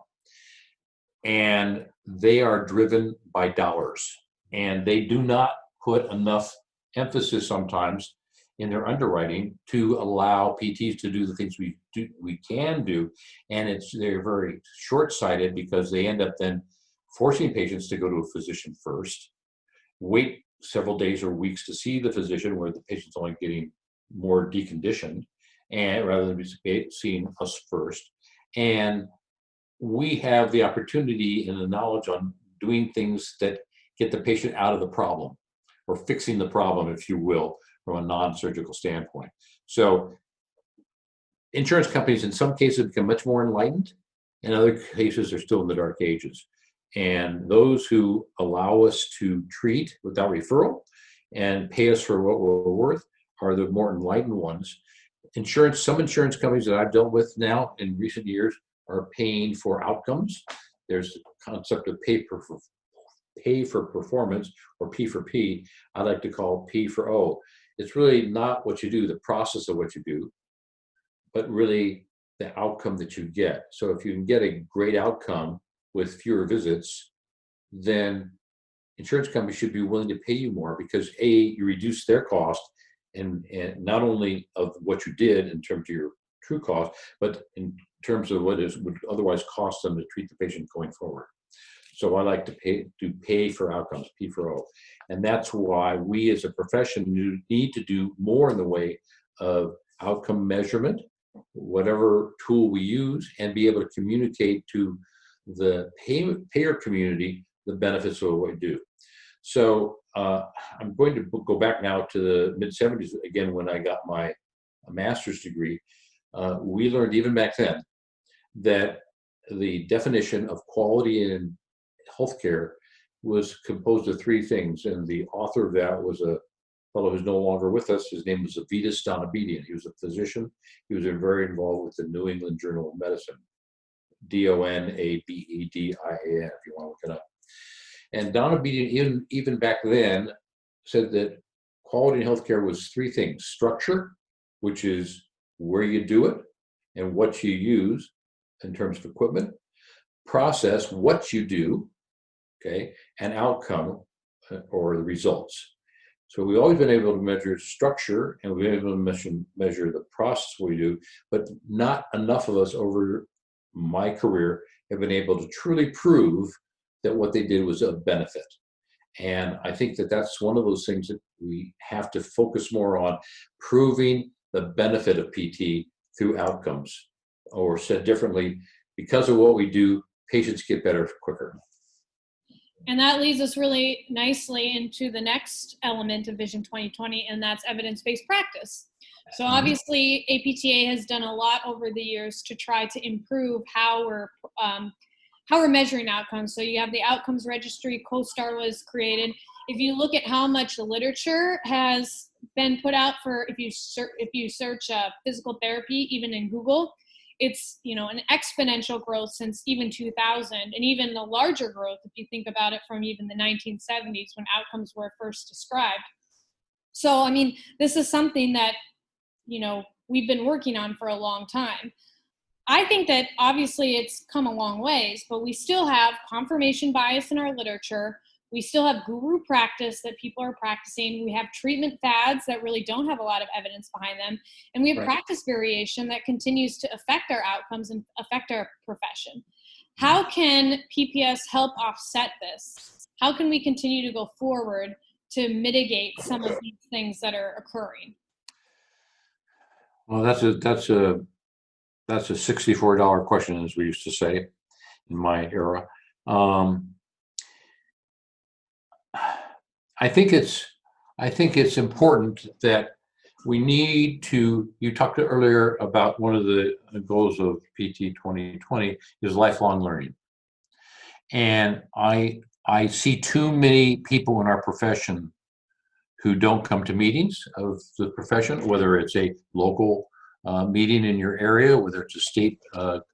And they are driven by dollars. And they do not put enough emphasis sometimes in their underwriting to allow PTs to do the things we can do. And they're very short-sighted because they end up then forcing patients to go to a physician first, wait several days or weeks to see the physician where the patient's only getting more deconditioned, and rather than be seeing us first. And we have the opportunity and the knowledge on doing things that get the patient out of the problem, or fixing the problem, if you will, from a non-surgical standpoint. So insurance companies in some cases become much more enlightened. In other cases, they're still in the dark ages. And those who allow us to treat without referral and pay us for what we're worth are the more enlightened ones. Some insurance companies that I've dealt with now in recent years are paying for outcomes. There's the concept of pay for performance, or P for P. I like to call P for O. It's really not what you do, the process of what you do, but really the outcome that you get. So if you can get a great outcome with fewer visits, then insurance companies should be willing to pay you more because A, you reduce their cost, and not only of what you did in terms of your true cost, but in terms of what would otherwise cost them to treat the patient going forward. So I like to pay for outcomes, P for O. And that's why we as a profession need to do more in the way of outcome measurement, whatever tool we use, and be able to communicate to the payer community the benefits of what we do. So I'm going to go back now to the mid-'70s again when I got my master's degree. We learned even back then that the definition of quality in healthcare was composed of 3 things, and the author of that was a fellow who's no longer with us. His name was Avidus Donabedian. He was a physician. He was very involved with the New England Journal of Medicine, Donabedian, if you want to look it up. And Donabedian, even back then, said that quality in healthcare was 3 things: structure, which is where you do it and what you use in terms of equipment; process, what you do, okay, and outcome, or the results. So we've always been able to measure structure, and we've been able to measure the process we do, but not enough of us over my career have been able to truly prove that what they did was a benefit. And I think that that's one of those things that we have to focus more on, proving the benefit of PT through outcomes. Or said differently, because of what we do, patients get better quicker. And that leads us really nicely into the next element of Vision 2020, and that's evidence-based practice. So obviously, APTA has done a lot over the years to try to improve how we're measuring outcomes. So you have the outcomes registry, COSTAR was created. If you look at how much literature has been put out for, if you search physical therapy, even in Google, it's, an exponential growth since even 2000, and even a larger growth if you think about it from even the 1970s when outcomes were first described. So, this is something that, we've been working on for a long time. I think that obviously it's come a long ways, but we still have confirmation bias in our literature. We still have guru practice that people are practicing. We have treatment fads that really don't have a lot of evidence behind them. And we have practice variation that continues to affect our outcomes and affect our profession. How can PPS help offset this? How can we continue to go forward to mitigate some of these things that are occurring? Well, that's a $64 question, as we used to say in my era. I think it's important that we need to, you talked earlier about one of the goals of PT 2020 is lifelong learning. And I see too many people in our profession who don't come to meetings of the profession, whether it's a local meeting in your area, whether it's a state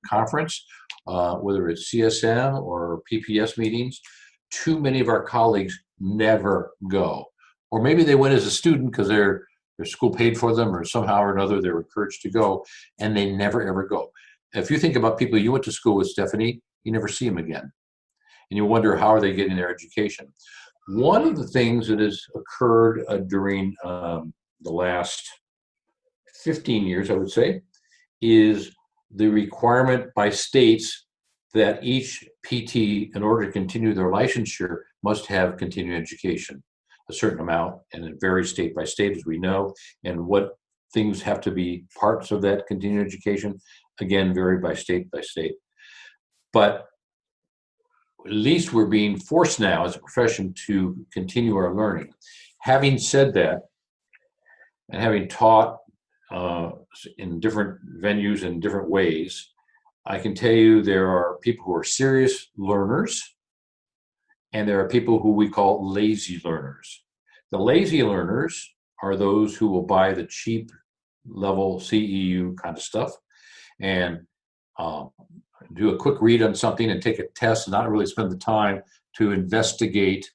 conference, whether it's CSM or PPS meetings. Too many of our colleagues never go. Or maybe they went as a student because their school paid for them, or somehow or another they're encouraged to go, and they never ever go. If you think about people you went to school with, Stephanie, you never see them again. And you wonder, how are they getting their education? One of the things that has occurred during the last 15 years, I would say, is the requirement by states that each PT, in order to continue their licensure, must have continuing education, a certain amount, and it varies state by state, as we know, and what things have to be parts of that continuing education, again, vary by state by state. But at least we're being forced now as a profession to continue our learning. Having said that, and having taught in different venues in different ways, I can tell you there are people who are serious learners, and there are people who we call lazy learners. The lazy learners are those who will buy the cheap level CEU kind of stuff and do a quick read on something and take a test and not really spend the time to investigate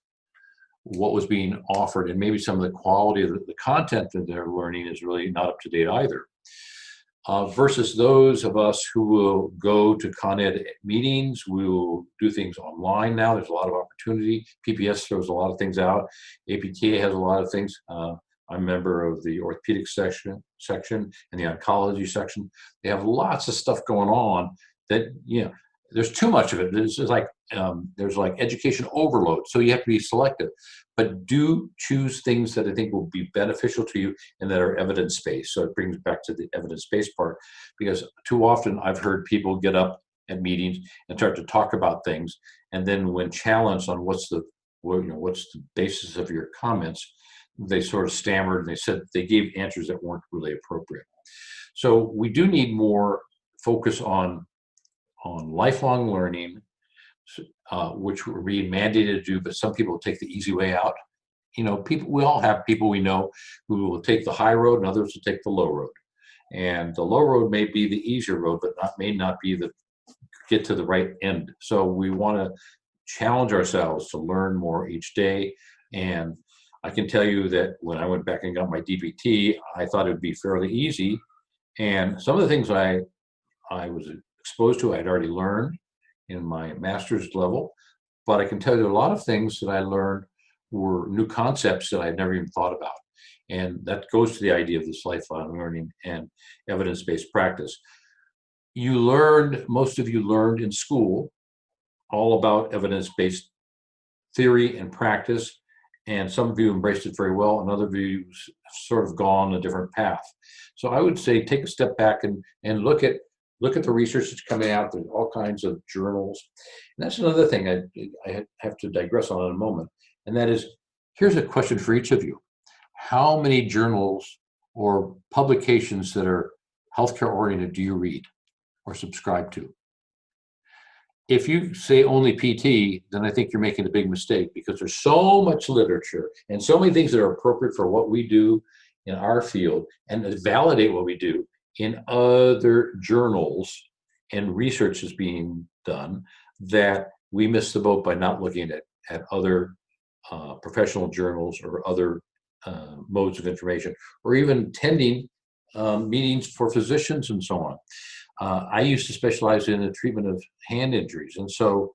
what was being offered, and maybe some of the quality of the content that they're learning is really not up to date either. Versus those of us who will go to Con Ed meetings, we will do things online now. There's a lot of opportunity. PPS throws a lot of things out. APTA has a lot of things. I'm a member of the orthopedic section and the oncology section. They have lots of stuff going on that, there's too much of it. There's like education overload. So you have to be selective, but do choose things that I think will be beneficial to you and that are evidence-based. So it brings back to the evidence-based part, because too often I've heard people get up at meetings and start to talk about things, and then when challenged on what's the basis of your comments, they sort of stammered and they said they gave answers that weren't really appropriate. So we do need more focus on lifelong learning, which we're being mandated to do, but some people take the easy way out. We all have people we know who will take the high road and others will take the low road. And the low road may be the easier road, but may not be the get to the right end. So we want to challenge ourselves to learn more each day. And I can tell you that when I went back and got my DPT, I thought it would be fairly easy. And some of the things I was exposed to, I'd already learned in my master's level, but I can tell you a lot of things that I learned were new concepts that I'd never even thought about. And that goes to the idea of this lifelong learning and evidence-based practice. Most of you learned in school all about evidence-based theory and practice, and some of you embraced it very well, and other of you sort of gone a different path. So I would say take a step back and look at the research that's coming out. There's all kinds of journals. And that's another thing I have to digress on in a moment, and that is, here's a question for each of you. How many journals or publications that are healthcare oriented do you read or subscribe to? If you say only PT, then I think you're making a big mistake, because there's so much literature and so many things that are appropriate for what we do in our field and that validate what we do in other journals, and research is being done, that we miss the boat by not looking at other professional journals or other modes of information, or even attending meetings for physicians and so on. I used to specialize in the treatment of hand injuries, and so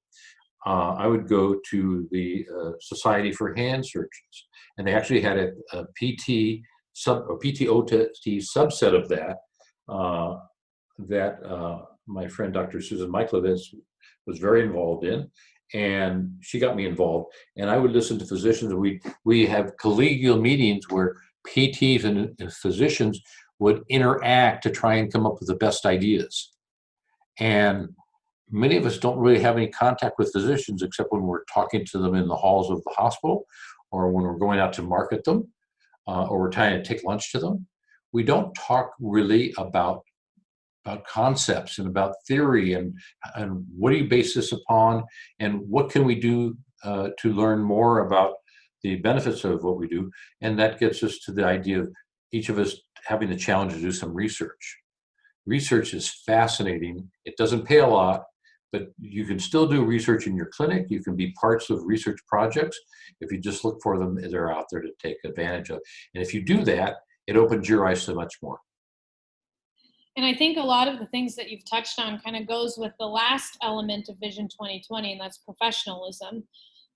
I would go to the Society for Hand Surgeons, and they actually had a PT PTOT subset of that my friend Dr. Susan Michaelovitz was very involved in, and she got me involved. And I would listen to physicians. We have collegial meetings where PTs and physicians would interact to try and come up with the best ideas. And many of us don't really have any contact with physicians except when we're talking to them in the halls of the hospital, or when we're going out to market them, or we're trying to take lunch to them. We don't talk really about concepts and about theory and what do you base this upon, and what can we do to learn more about the benefits of what we do. And that gets us to the idea of each of us having the challenge to do some research. Research is fascinating. It doesn't pay a lot, but you can still do research in your clinic. You can be parts of research projects. If you just look for them, they're out there to take advantage of. And if you do that, it opens your eyes to much more. And I think a lot of the things that you've touched on kind of goes with the last element of Vision 2020, and that's professionalism.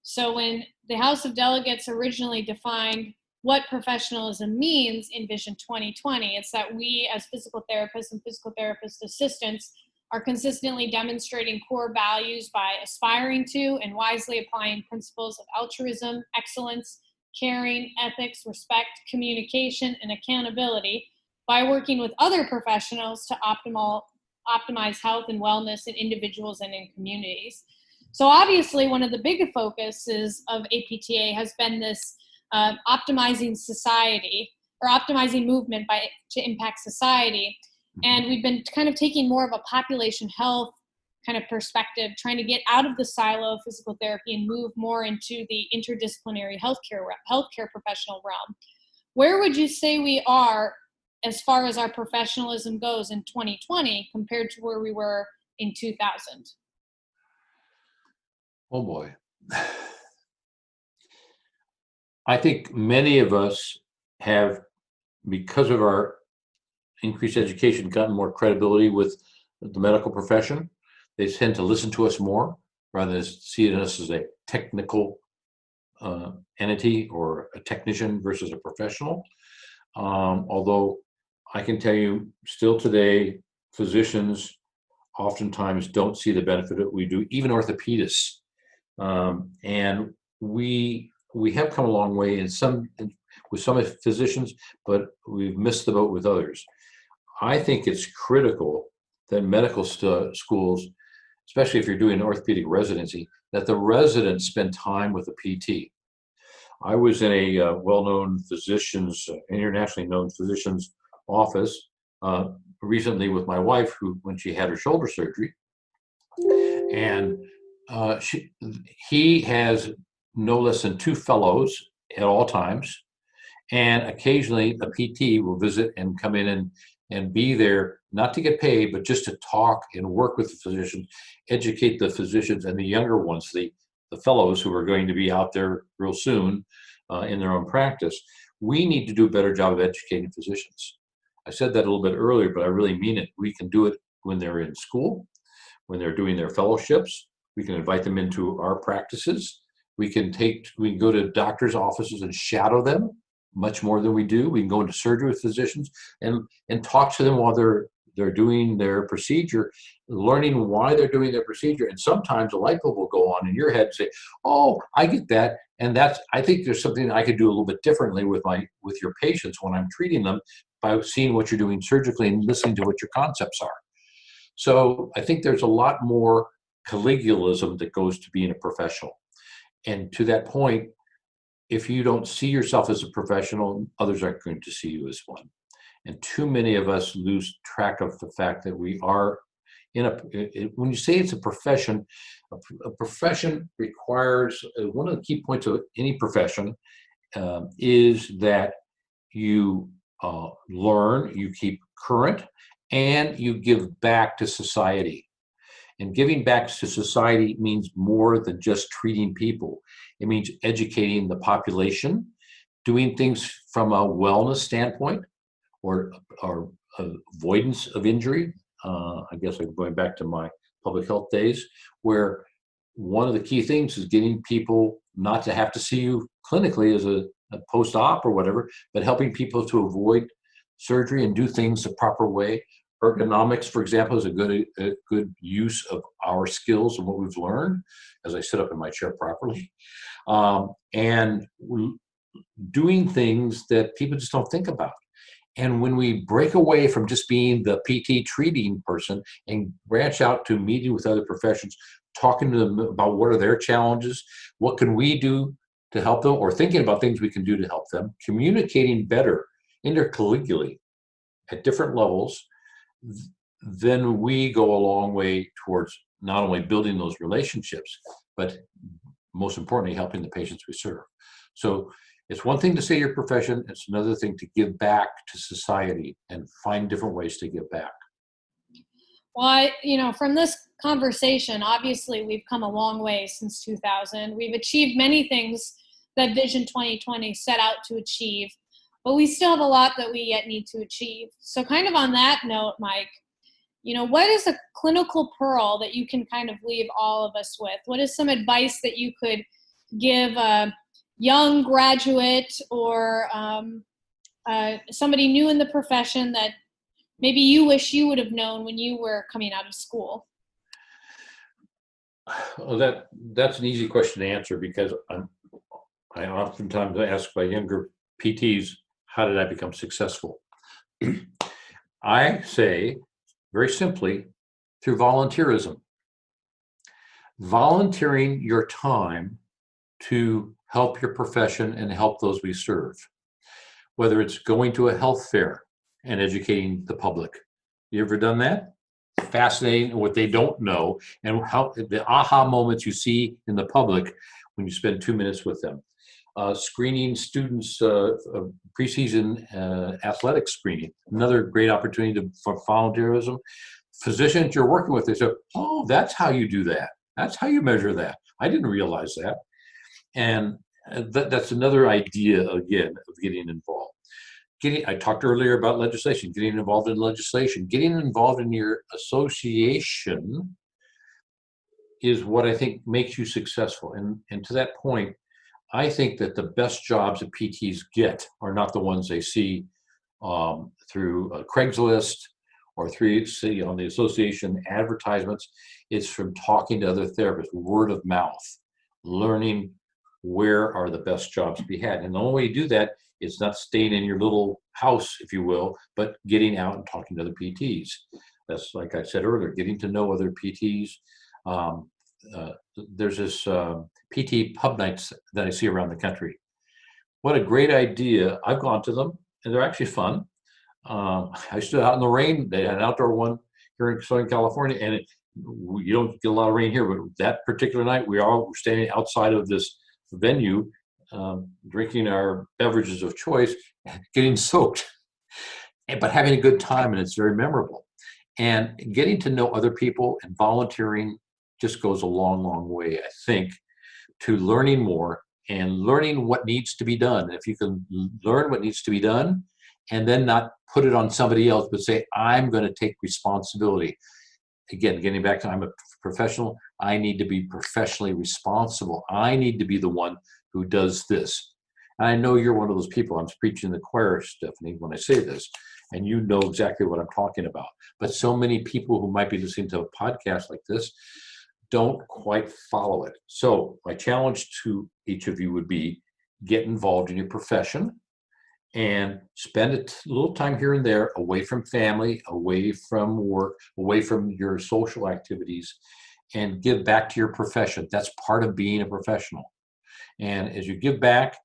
So when the House of Delegates originally defined what professionalism means in Vision 2020, it's that we as physical therapists and physical therapist assistants are consistently demonstrating core values by aspiring to and wisely applying principles of altruism, excellence, caring, ethics, respect, communication, and accountability by working with other professionals to optimize health and wellness in individuals and in communities. So obviously one of the big focuses of APTA has been this optimizing society, or optimizing movement to impact society. And we've been kind of taking more of a population health kind of perspective, trying to get out of the silo of physical therapy and move more into the interdisciplinary healthcare professional realm. Where would you say we are as far as our professionalism goes in 2020 compared to where we were in 2000? Oh boy. I think many of us have, because of our increased education, gotten more credibility with the medical profession. They tend to listen to us more rather than see us as a technical entity or a technician versus a professional. Although I can tell you still today, physicians oftentimes don't see the benefit that we do, even orthopedists. And we have come a long way with some physicians, but we've missed the boat with others. I think it's critical that medical schools, especially if you're doing an orthopedic residency, that the residents spend time with a PT. I was in a well-known internationally known physician's office recently with my wife, when she had her shoulder surgery, and he has no less than 2 fellows at all times, and occasionally a PT will visit and come in and be there, not to get paid, but just to talk and work with the physicians, educate the physicians and the younger ones, the fellows who are going to be out there real soon in their own practice. We need to do a better job of educating physicians. I said that a little bit earlier, but I really mean it. We can do it when they're in school, when they're doing their fellowships. We can invite them into our practices. We can go to doctors' offices and shadow them much more than we do. We can go into surgery with physicians and talk to them while they're doing their procedure, learning why they're doing their procedure. And sometimes a light bulb will go on in your head and say, oh, I get that. And I think there's something I could do a little bit differently with your patients when I'm treating them, by seeing what you're doing surgically and listening to what your concepts are. So I think there's a lot more collegialism that goes to being a professional. And to that point, if you don't see yourself as a professional, others aren't going to see you as one. And too many of us lose track of the fact that we are when you say it's a profession requires, one of the key points of any profession is that you learn, you keep current, and you give back to society. And giving back to society means more than just treating people. It means educating the population, doing things from a wellness standpoint, or avoidance of injury. I guess I'm going back to my public health days, where one of the key things is getting people not to have to see you clinically as a post-op or whatever, but helping people to avoid surgery and do things the proper way. Ergonomics, for example, is a good use of our skills and what we've learned as I sit up in my chair properly. And doing things that people just don't think about. And when we break away from just being the PT treating person and branch out to meeting with other professions, talking to them about what are their challenges, what can we do to help them, or thinking about things we can do to help them, communicating better intercollegially at different levels, then we go a long way towards not only building those relationships, but most importantly, helping the patients we serve. So it's one thing to say your profession, it's another thing to give back to society and find different ways to give back. Well, from this conversation, obviously we've come a long way since 2000. We've achieved many things that Vision 2020 set out to achieve, but we still have a lot that we yet need to achieve. So kind of on that note, Mike, what is a clinical pearl that you can kind of leave all of us with? What is some advice that you could give a young graduate or somebody new in the profession that maybe you wish you would have known when you were coming out of school? Well, that's an easy question to answer, because I oftentimes ask my younger PTs, how did I become successful? I say, very simply, through volunteerism. Volunteering your time to help your profession and help those we serve. Whether it's going to a health fair and educating the public. You ever done that? Fascinating what they don't know, and how the aha moments you see in the public when you spend 2 minutes with them. Screening students, preseason athletics screening, another great opportunity for volunteerism. Physicians you're working with, they say, oh, that's how you do that. That's how you measure that. I didn't realize that. And that's another idea, again, of getting involved. I talked earlier about legislation, getting involved in legislation. Getting involved in your association is what I think makes you successful. And to that point, I think that the best jobs that PTs get are not the ones they see through Craigslist or through on the association advertisements. It's from talking to other therapists, word of mouth, learning where are the best jobs to be had. And the only way you do that is not staying in your little house, if you will, but getting out and talking to other PTs. That's, like I said earlier, getting to know other PTs. There's this PT pub nights that I see around the country. What a great idea. I've gone to them, and they're actually fun. I stood out in the rain. They had an outdoor one here in Southern California, and you don't get a lot of rain here, but that particular night, we all were standing outside of this venue, drinking our beverages of choice, getting soaked, but having a good time, and it's very memorable. And getting to know other people and volunteering just goes a long, long way, I think, to learning more and learning what needs to be done. If you can learn what needs to be done and then not put it on somebody else, but say, I'm going to take responsibility. again, getting back to I'm a professional, I need to be professionally responsible. I need to be the one who does this. And I know you're one of those people. I'm preaching the choir, Stephanie, when I say this, and you know exactly what I'm talking about. But so many people who might be listening to a podcast like this don't quite follow it. So my challenge to each of you would be get involved in your profession and spend a little time here and there away from family, away from work, away from your social activities, and give back to your profession. That's part of being a professional. And as you give back,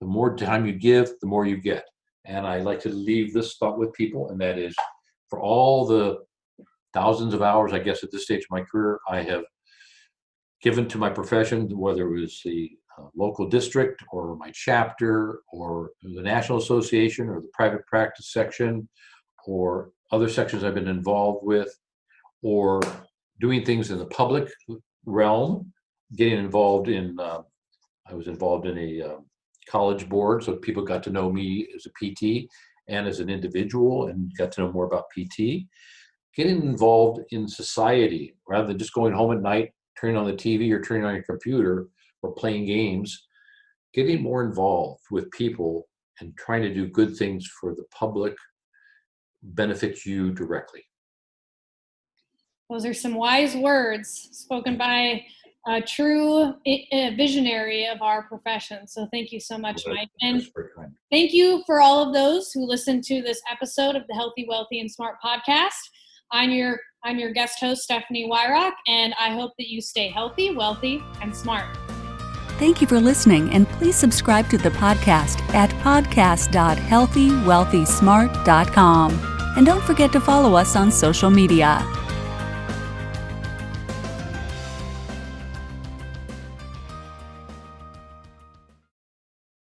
the more time you give, the more you get. And I like to leave this thought with people, and that is, for all the thousands of hours, I guess, at this stage of my career, I have given to my profession, whether it was the local district or my chapter or the National Association or the private practice section or other sections I've been involved with, or doing things in the public realm, getting involved in, I was involved in a college board, so people got to know me as a PT and as an individual and got to know more about PT. Getting involved in society rather than just going home at night, turning on the TV or turning on your computer or playing games, getting more involved with people and trying to do good things for the public benefits you directly. Those are some wise words spoken by a true visionary of our profession. So thank you so much, Mike. And thank you for all of those who listened to this episode of the Healthy, Wealthy, and Smart podcast. I'm your guest host, Stephanie Weyrauch, and I hope that you stay healthy, wealthy, and smart. Thank you for listening, and please subscribe to the podcast at podcast.healthywealthysmart.com. And don't forget to follow us on social media.